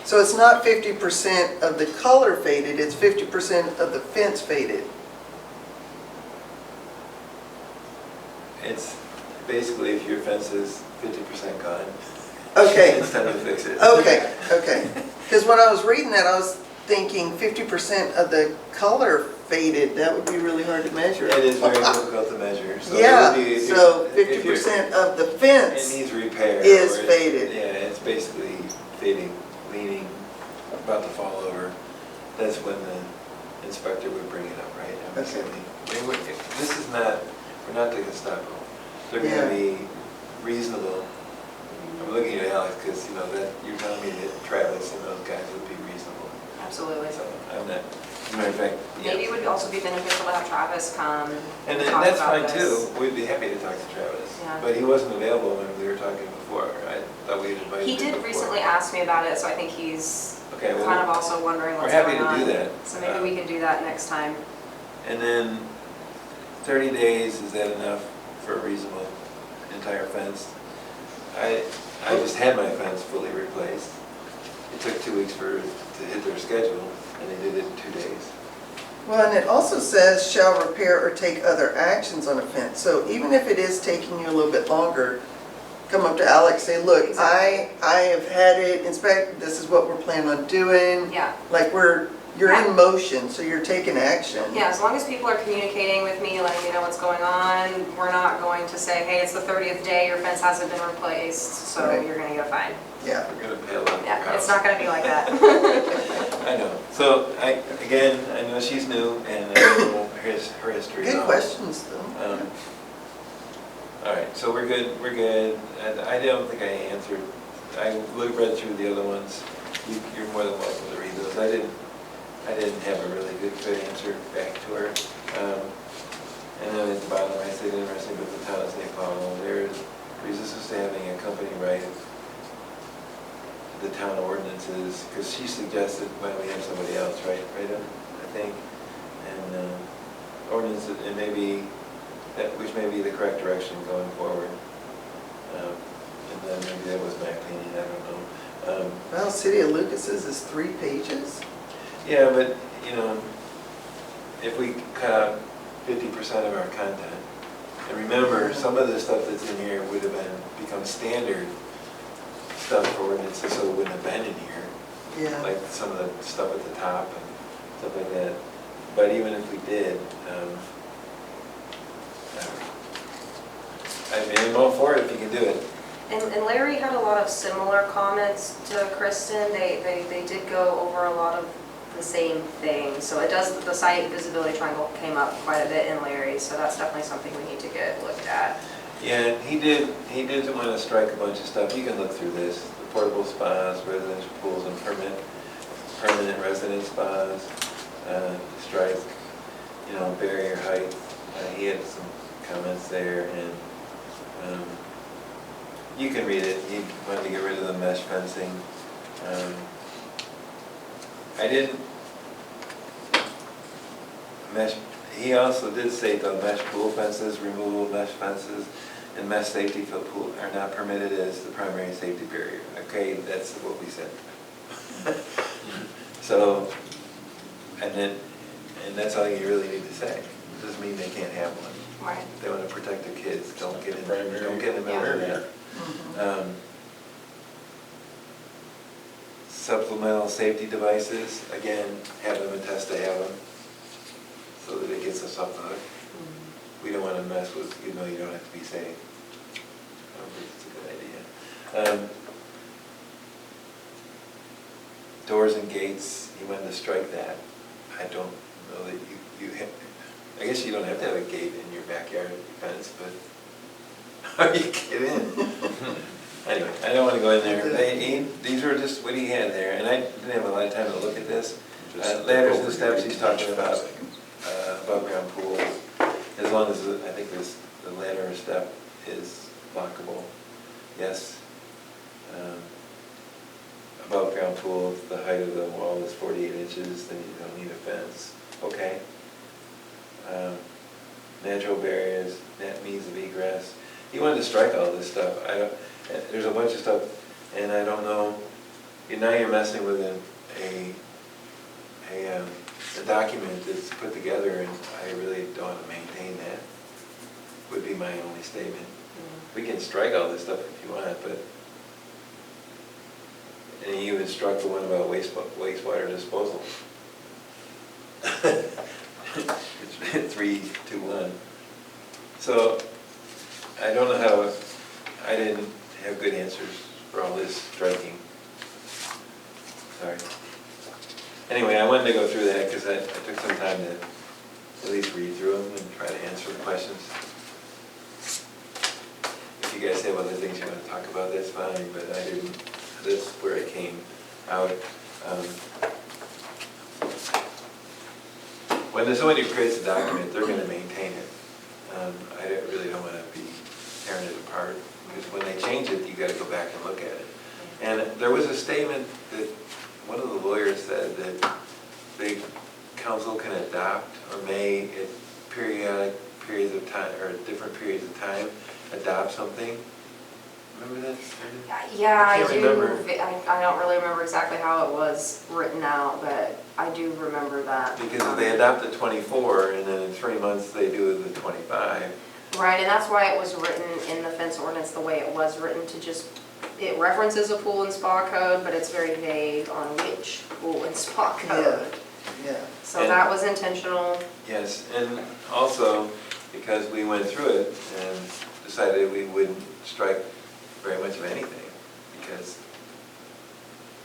So it's not 50% of the color faded, it's 50% of the fence faded. It's basically if your fence is 50% gone. Okay. It's time to fix it. Okay, okay. Because when I was reading that, I was thinking 50% of the color faded, that would be really hard to measure. It is very difficult to measure. So it Yeah, would be if so you're- if you're- 50% of the It fence, needs repair. is or it's- faded. Yeah, it's basically fading, leaning, about to fall over. That's when the inspector would bring it up, right? I'm Okay. assuming. I mean, this is not, we're not the Gestapo. They're Yeah. gonna be reasonable. I'm looking at Alex because, that you're telling me that Travis and those guys would be reasonable. Absolutely. So I'm not, as a matter of fact, yeah. Maybe it would also be beneficial to have Travis come And and then talk that's about fine this. too. We'd be happy to talk to Travis. Yeah. But he wasn't available when we were talking before. I thought we had invited He him did before. recently ask me about it, so I think he's Okay, well, kind of also wondering we're what's happy going on. to do that. So maybe we can do that next time. And then 30 days, is that enough for a reasonable entire fence? I just had my fence fully replaced. It took 2 weeks to hit their schedule, and they did it in 2 days. well, and it also says shall repair or take other actions on a fence. So even if it is taking you a little bit longer, come up to Alex, say, look, I have had it inspected, this is what we're planning on doing. Yeah. Like you're in motion, so you're taking action. Yeah, as long as people are communicating with me, letting me know what's going on, we're not going to say, hey, it's the 30th day, your fence hasn't been replaced, so Right. you're gonna get a fine. Yeah. We're gonna pay a lot for Yeah, it's house. not gonna be like that. I know. So, again, I know she's new, and I don't know her history. at Good all. questions, though. All right, so we're good, And I don't think I answered, I read through the other ones. You're more than welcome to read those. I didn't have a really good answer back to her. And then at the bottom, I said, interesting, but the town of St. Paul, there is resistance to having a company write the town ordinances, because she suggested, why don't we have somebody else write them, I think. And ordinance, and maybe, which may be the correct direction going forward. And then maybe that was my opinion, I don't know. Well, City of Lucas's is 3 pages. Yeah, but, if we cut out 50% of our content, and remember, some of the stuff that's in here would have become standard stuff for ordinances, so it wouldn't have been in here, Yeah. like some of the stuff at the top and stuff like that. But even if we did, I mean, I'm all for it if you can do it. And Larry had a lot of similar comments to Kristen. They did go over a lot of the same things. So it does, the site visibility triangle came up quite a bit in Larry's, so that's definitely something we need to get looked at. Yeah, he did want to strike a bunch of stuff. You can look through this. The portable spas, residential pools, and permanent resident spas, strike, barrier height. He had some comments there, and you can read it. He wanted to get rid of the mesh fencing. I didn't mesh, he also did state the mesh pool fences, removal of mesh fences, and mesh safety fill pool are not permitted as the primary safety barrier. Okay, that's what we said. So, and that's all you really need to say. It doesn't mean they can't have one. Right. If they want to protect their kids, don't get in Primary. don't get in the middle of that. Supplemental safety devices, again, have them and test to have them, so that it gets us off the hook. We don't want to mess with, you don't have to be safe. I don't think it's a good idea. Doors and gates, you wanted to strike that. I don't know that you have, I guess you don't have to have a gate in your backyard fence, but how do you get in? Anyway, I don't want to go in there. These were just what he had there, and I didn't have a lot of time to look at this. Ladders and steps, he's talking about above ground pools, as long as I think the ladder or step is lockable. Yes. Above ground pool, if the height of the wall is 48 inches, then you don't need a fence. Okay. Natural barriers, net means of egress. He wanted to strike all this stuff. There's a bunch of stuff, and I don't know. Now you're messing with a document that's put together, and I really don't want to maintain that. Would be my only statement. We can strike all this stuff if you want, but and you even struck the one about wastewater disposal. 3, 2, 1. So I don't know how. I didn't have good answers for all this striking. Sorry. Anyway, I wanted to go through that because I took some time to at least read through them and try to answer the questions. If you guys have other things you want to talk about, that's fine, but I didn't. That's where it came out. When somebody creates a document, they're going to maintain it. I really don't want to be tearing it apart, because when they change it, you got to go back and look at it. And there was a statement that one of the lawyers said that the council can adopt or may at periodic periods of time, or at different periods of time, adopt something. Remember that? Yeah, I can't do. remember. I don't really remember exactly how it was written out, but I do remember that. Because if they adopt the 24, and then in 3 months they do the 25. Right, and that's why it was written in the fence ordinance the way it was written, to just, it references a pool and spa code, but it's very vague on which pool and spa code. Yeah. So And- that was intentional. Yes, and also because we went through it and decided we wouldn't strike very much of anything,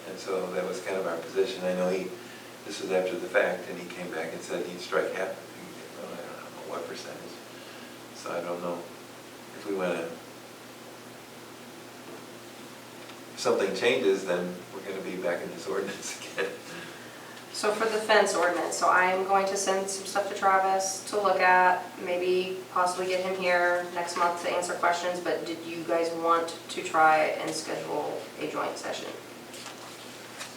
and so that was kind of our position. I know this was after the fact, and he came back and said he'd strike half, I don't know what percentage. So I don't know if we want to, if something changes, then we're going to be back in this ordinance again. So for the fence ordinance, so I am going to send some stuff to Travis to look at, maybe possibly get him here next month to answer questions, but did you guys want to try and schedule a joint session?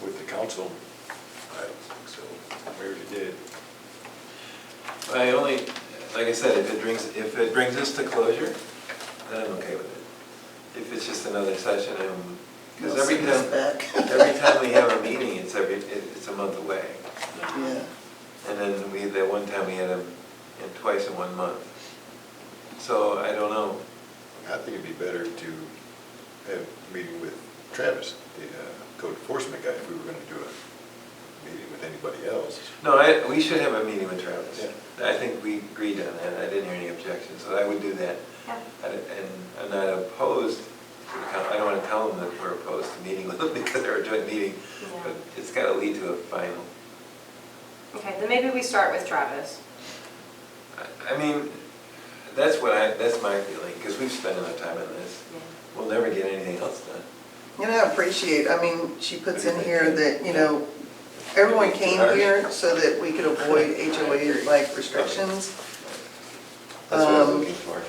With the council, I don't think so. We already did. I only, like I said, if it brings us to closure, then I'm okay with it. If it's just another session, because every time we have a meeting, it's a month away. Yeah. And then that one time we had them twice in 1 month. So I don't know. I think it'd be better to have a meeting with Travis, the code enforcement guy, if we were going to do a meeting with anybody else. No, we should have a meeting with Travis. Yeah. I think we agreed on that. I didn't hear any objections, so I would do that. Yeah. And I'm not opposed I don't want to tell them that we're opposed to meeting with them because they're a joint meeting, but it's got to lead to a final. Okay, then maybe we start with Travis. I mean, that's my feeling, because we've spent enough time on this. We'll never get anything else done. You know, I appreciate, I mean, she puts in here that, you know, everyone came here so that we could avoid HOA-like restrictions. That's what I was looking for.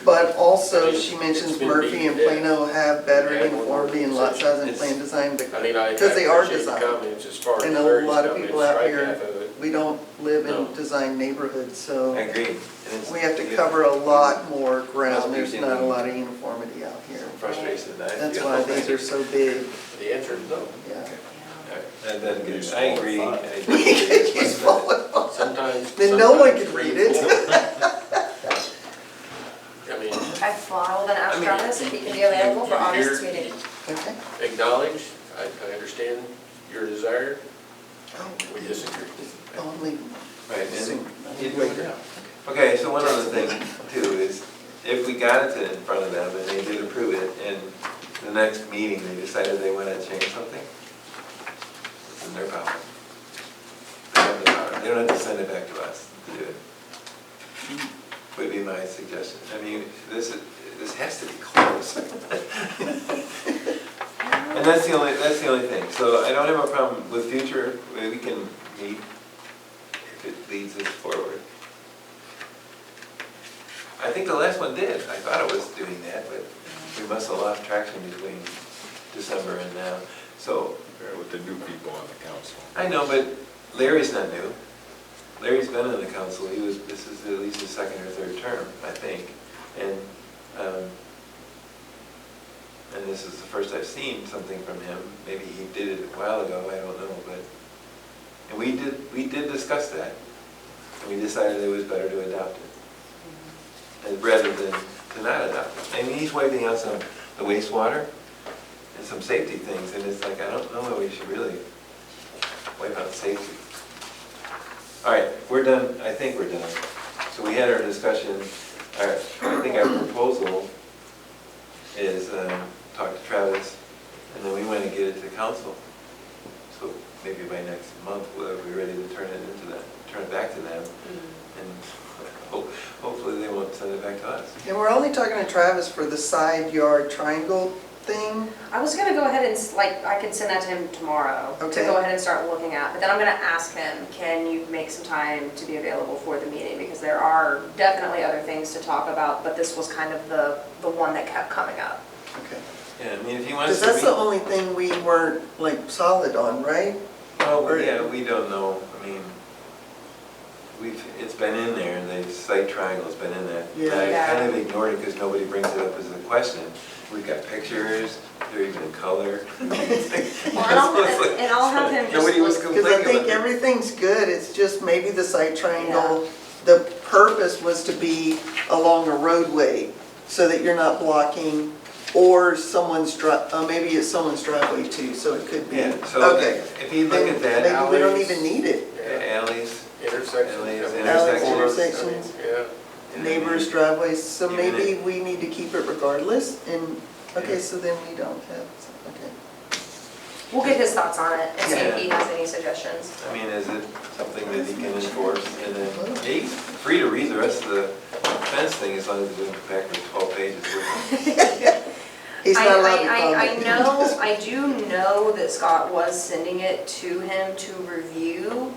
But also, she mentions Murphy and Plano have better uniformity in lot size and plan design, I mean, I because they are appreciate the designed. comments as far as And a Larry's lot of comments, people out strike here, half of it. we don't live No. in designed neighborhoods, so I agree. And it's- we have to cover a lot more Must ground. be There's given not a lot of uniformity out here. Frustration that I That's feel. why these are so big, The answer is no. yeah. And then, I agree. You swallow it all. Sometimes. Then no one sometimes could read it. I mean, Okay, well, I will then ask I mean, Travis if he can be available for August's you're- meeting. Okay. acknowledge, I understand your desire, Oh, we disagree. Only Right, soon. and, okay, so one other thing too is, if we got it to in front of them and they did approve it, and the next meeting they decided they want to change something, it's in their power. They have the power. They don't have to send it back to us to do it. Would be my suggestion. I mean, this has to be close. And that's the only thing. So I don't have a problem with future, we can meet if it leads us forward. I think the last one did. I thought it was doing that, but we must have lost traction between December and now. So, With the new people on the council. I know, but Larry's not new. Larry's been in the council. This is at least his second or third term, I think. And this is the first I've seen something from him. Maybe he did it a while ago, I don't know, but, and we did discuss that. And we decided it was better to adopt it, and rather than to not adopt it. I mean, he's wiping out some, the wastewater and some safety things, and it's like, I don't know that we should really wipe out safety. All right, we're done, I think we're done. So we had our discussion, I think our proposal is talk to Travis, and then we want to get it to council. So maybe by next month, we'll be ready to turn it back to them. And hopefully they won't send it back to us. And we're only talking to Travis for the side yard triangle thing. I was gonna go ahead and, I could send that to him tomorrow to Okay. go ahead and start looking at, but then I'm gonna ask him, can you make some time to be available for the meeting? Because there are definitely other things to talk about, but this was kind of the one that kept coming up. Okay. Yeah, I mean, if he wants Because to. that's the only thing we weren't like solid on, right? Oh, yeah, we don't know, I mean, it's been in there, the site triangle's been in there. Yeah. And I Yeah. kind of ignored it because nobody brings it up as a question. We've got pictures, they're even in color. Well, and I'll have him just Nobody was look- Because I complaining think about it. everything's good, it's just maybe the side triangle, the purpose was to be along a roadway so that you're not blocking, or maybe it's someone's driveway too, so it could be. Yeah, so Okay. if you look at that. Maybe we don't alleys. even need it. Alleys, Intersections. Alleys, I mean, intersections. Intersections. Yeah. Neighbors' driveways, so Even maybe it- we need to keep it regardless, and, okay, Yeah. so then we don't have, okay. We'll get his thoughts on it and see if Yeah. he has any suggestions. I mean, is it something that he can enforce? And then he's free to read the rest of the fence thing as long as it doesn't come back with 12 pages. He's not allowed to comment. I do know that Scott was sending it to him to review.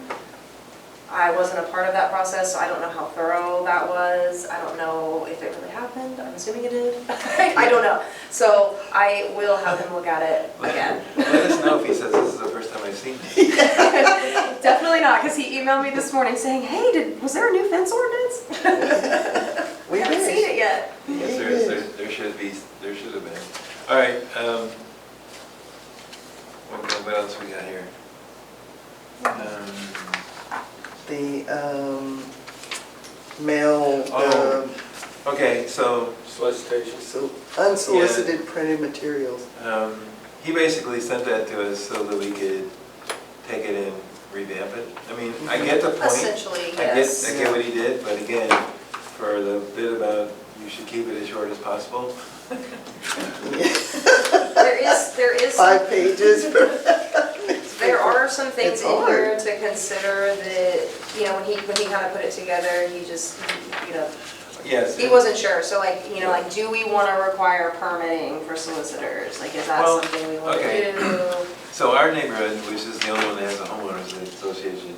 I wasn't a part of that process, so I don't know how thorough that was. I don't know if it really happened. I'm assuming it did. I don't know. So I will have him look at it again. Let us know if he says this is the first time I've seen it. Definitely not, because he emailed me this morning saying, hey, was there a new fence ordinance? We I haven't finished. seen it yet. Yes, there is, there should have been. All right, what else we got here? The mail, Oh. Okay, so Solicitation. so unsolicited printed materials. he basically sent that to us so that we could take it and revamp it. I mean, I get the point. Essentially, I yes. get what he did, but again, for the bit about you should keep it as short as possible, There is, 5 pages. there are some things It's in hard. here to consider that, you know, when he kind of put it together, he just, you know, Yes. he wasn't sure, so like, you know, like, do we want to require permitting for solicitors? Like, is that Well, something we want okay. to do? So our neighborhood, which is the only one that has a homeowners association,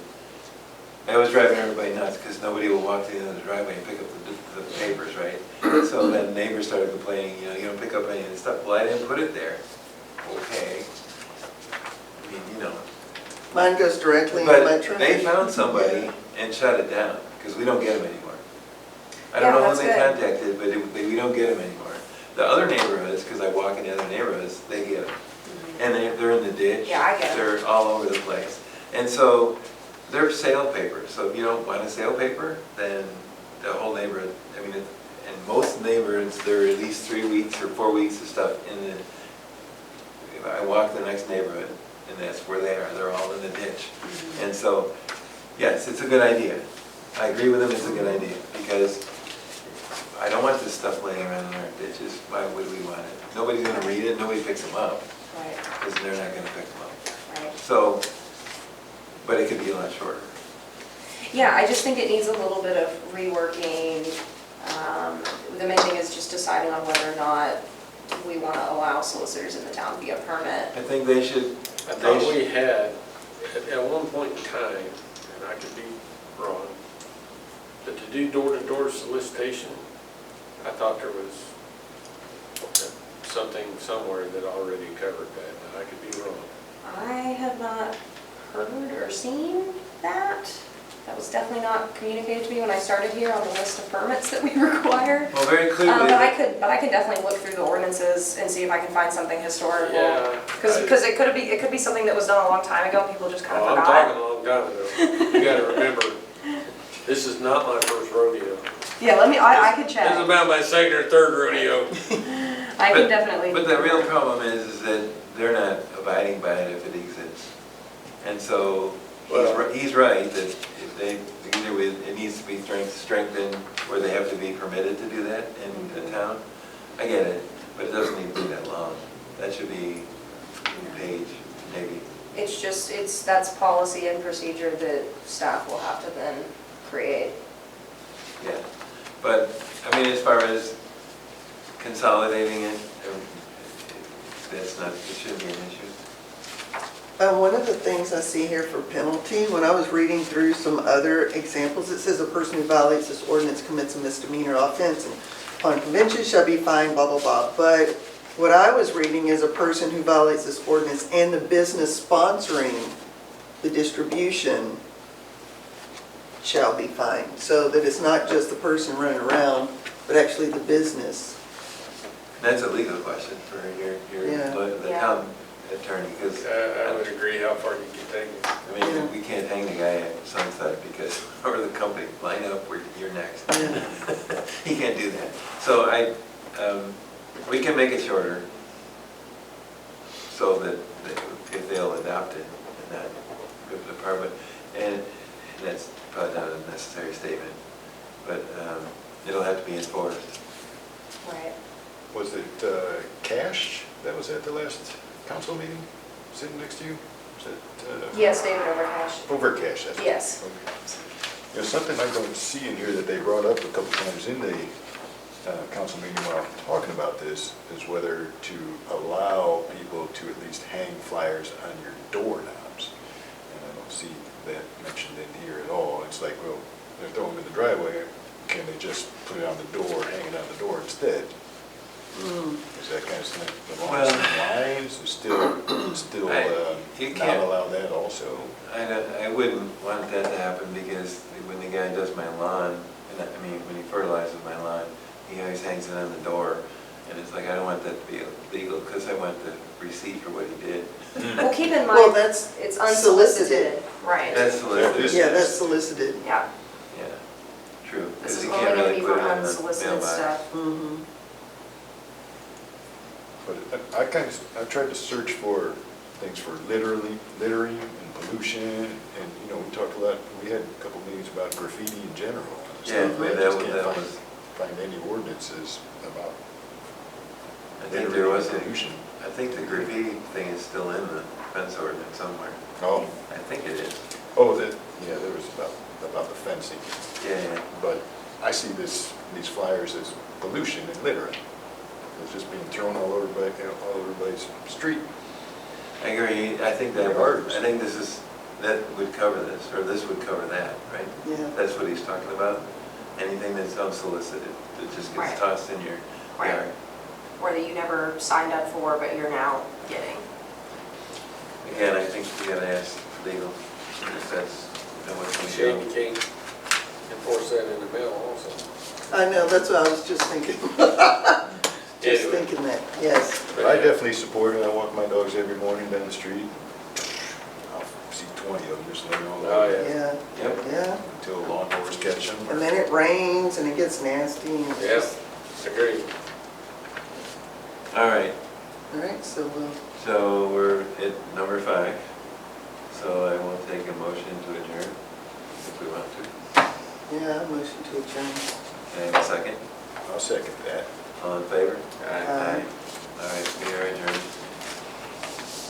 that was driving everybody nuts because nobody will walk to the end of the driveway and pick up the papers, right? So then neighbors started complaining, you know, you don't pick up any of this stuff. Well, I didn't put it there. Okay. I mean, you know. Mine goes directly in my But trash. they found somebody and shut it down because we don't get them anymore. I don't Yeah, know who that's they good. contacted, but we don't get them anymore. The other neighborhoods, because I walk in the other neighborhoods, they get them. And they're in the ditch. Yeah, I get 'em. They're all over the place. And so they're sale papers. So if you don't want a sale paper, then the whole neighborhood, I mean, in most neighborhoods, there are at least 3 weeks or 4 weeks of stuff in the, if I walk the next neighborhood, and that's where they are. They're all in the ditch. And so, yes, it's a good idea. I agree with them, it's a good idea, because I don't want this stuff laying around in our ditches. Why would we want it? Nobody's gonna read it, nobody picks them up, Right, because they're not gonna pick them up. right. So, but it could be a lot shorter. Yeah, I just think it needs a little bit of reworking. The main thing is just deciding on whether or not we want to allow solicitors in the town via permit. I think they should, I thought we had, at one point in time, and I could be wrong, but to do door-to-door solicitation, I thought there was something somewhere that already covered that, but I could be wrong. I have not heard or seen that. That was definitely not communicated to me when I started here on the list of permits that we require. well, very clearly. But I can definitely look through the ordinances and see if I can find something historical. Yeah. Because it could be something that was done a long time ago, and people just kind of Oh, I'm forgot. talking a long time ago. You gotta remember, this is not my first rodeo. Yeah, I could This check. is about my second or third rodeo. I can But- definitely. But the real problem is that they're not abiding by it if it exists. And so, he's right, that if they, either it needs to be strengthened, or they have to be permitted to do that in the town. I get it, but it doesn't need to be that long. That should be a page, maybe. It's just, that's policy and procedure that staff will have to then create. Yeah, but, I mean, as far as consolidating it, that's not, it shouldn't be an issue. One of the things I see here for penalty, when I was reading through some other examples, it says a person who violates this ordinance commits a misdemeanor offense and upon convention shall be fined, blah, blah, blah. But what I was reading is a person who violates this ordinance and the business sponsoring the distribution shall be fined. So that it's not just the person running around, but actually the business. That's a legal question for Yeah. the Yeah. town attorney, because, I would agree, how far do you can take it? I mean, we can't hang the guy at Sunset because, or the company, line up, you're next. Yeah. He can't do that. So we can make it shorter so that if they'll adopt it and not go to the department, and that's probably not a necessary statement, but it'll have to be enforced. Right. Was it Cash that was at the last council meeting, sitting next to you? Was it Yes, David Overcash. Overcash? that's it. Yes. Okay. There's something I don't see in here that they brought up a couple times in the council meeting while talking about this, is whether to allow people to at least hang flyers on your doorknobs. And I don't see that mentioned in here at all. It's like, well, they're throwing them in the driveway, can they just put it on the door, hang it on the door instead? Is that kind of stuff along the same lines, is still You not can't- allow that also? I wouldn't want that to happen because when the guy does my lawn, and I mean, when he fertilizes my lawn, he always hangs it on the door. And it's like, I don't want that to be illegal because I want the receipt for what he did. Well, keep in Well, mind, that's it's unsolicited. solicited. Right. That's solicited. Yeah, that's solicited. Yeah. Yeah, true. This 'Cause is you only can't gonna really be put for it on the unsolicited mailbox. stuff. Mhm. But I tried to search for things for littering and pollution, and, you know, we talked a lot, we had a couple meetings about graffiti in general. Yeah, So but I that just was- can't that was- find any ordinances about I think there was a, pollution. I think the graffiti thing is still in the fence ordinance somewhere. Oh, I think it is. oh, yeah, there was about the fencing. Yeah, But I see these flyers as pollution and littering. It's just being thrown all over everybody's street. I agree. I think that would cover this, or this would cover that, right? Yeah. That's what he's talking about. Anything that's unsolicited, that just gets Right. tossed in your Right. yard. Or that you never signed up for, but you're now getting. Again, I think we gotta ask legal if that's, what we Shane, do. you can't enforce that in the mail also. I know, that's what I was just thinking. Just Anyway. thinking that, yes. But I definitely support it. I walk my dogs every morning down the street. I'll see 20 of them just laying all Oh, over yeah. Yeah, Yep. yeah. until lawnmowers catch them. And then it rains and it gets nasty and it's Yeah, just, agreed. All right, all right, so we'll, so we're at number 5. So I will take a motion to adjourn if we want to. yeah, motion to adjourn. Can I have a second? I'll second that. All in favor? Aye. All right, we are adjourned.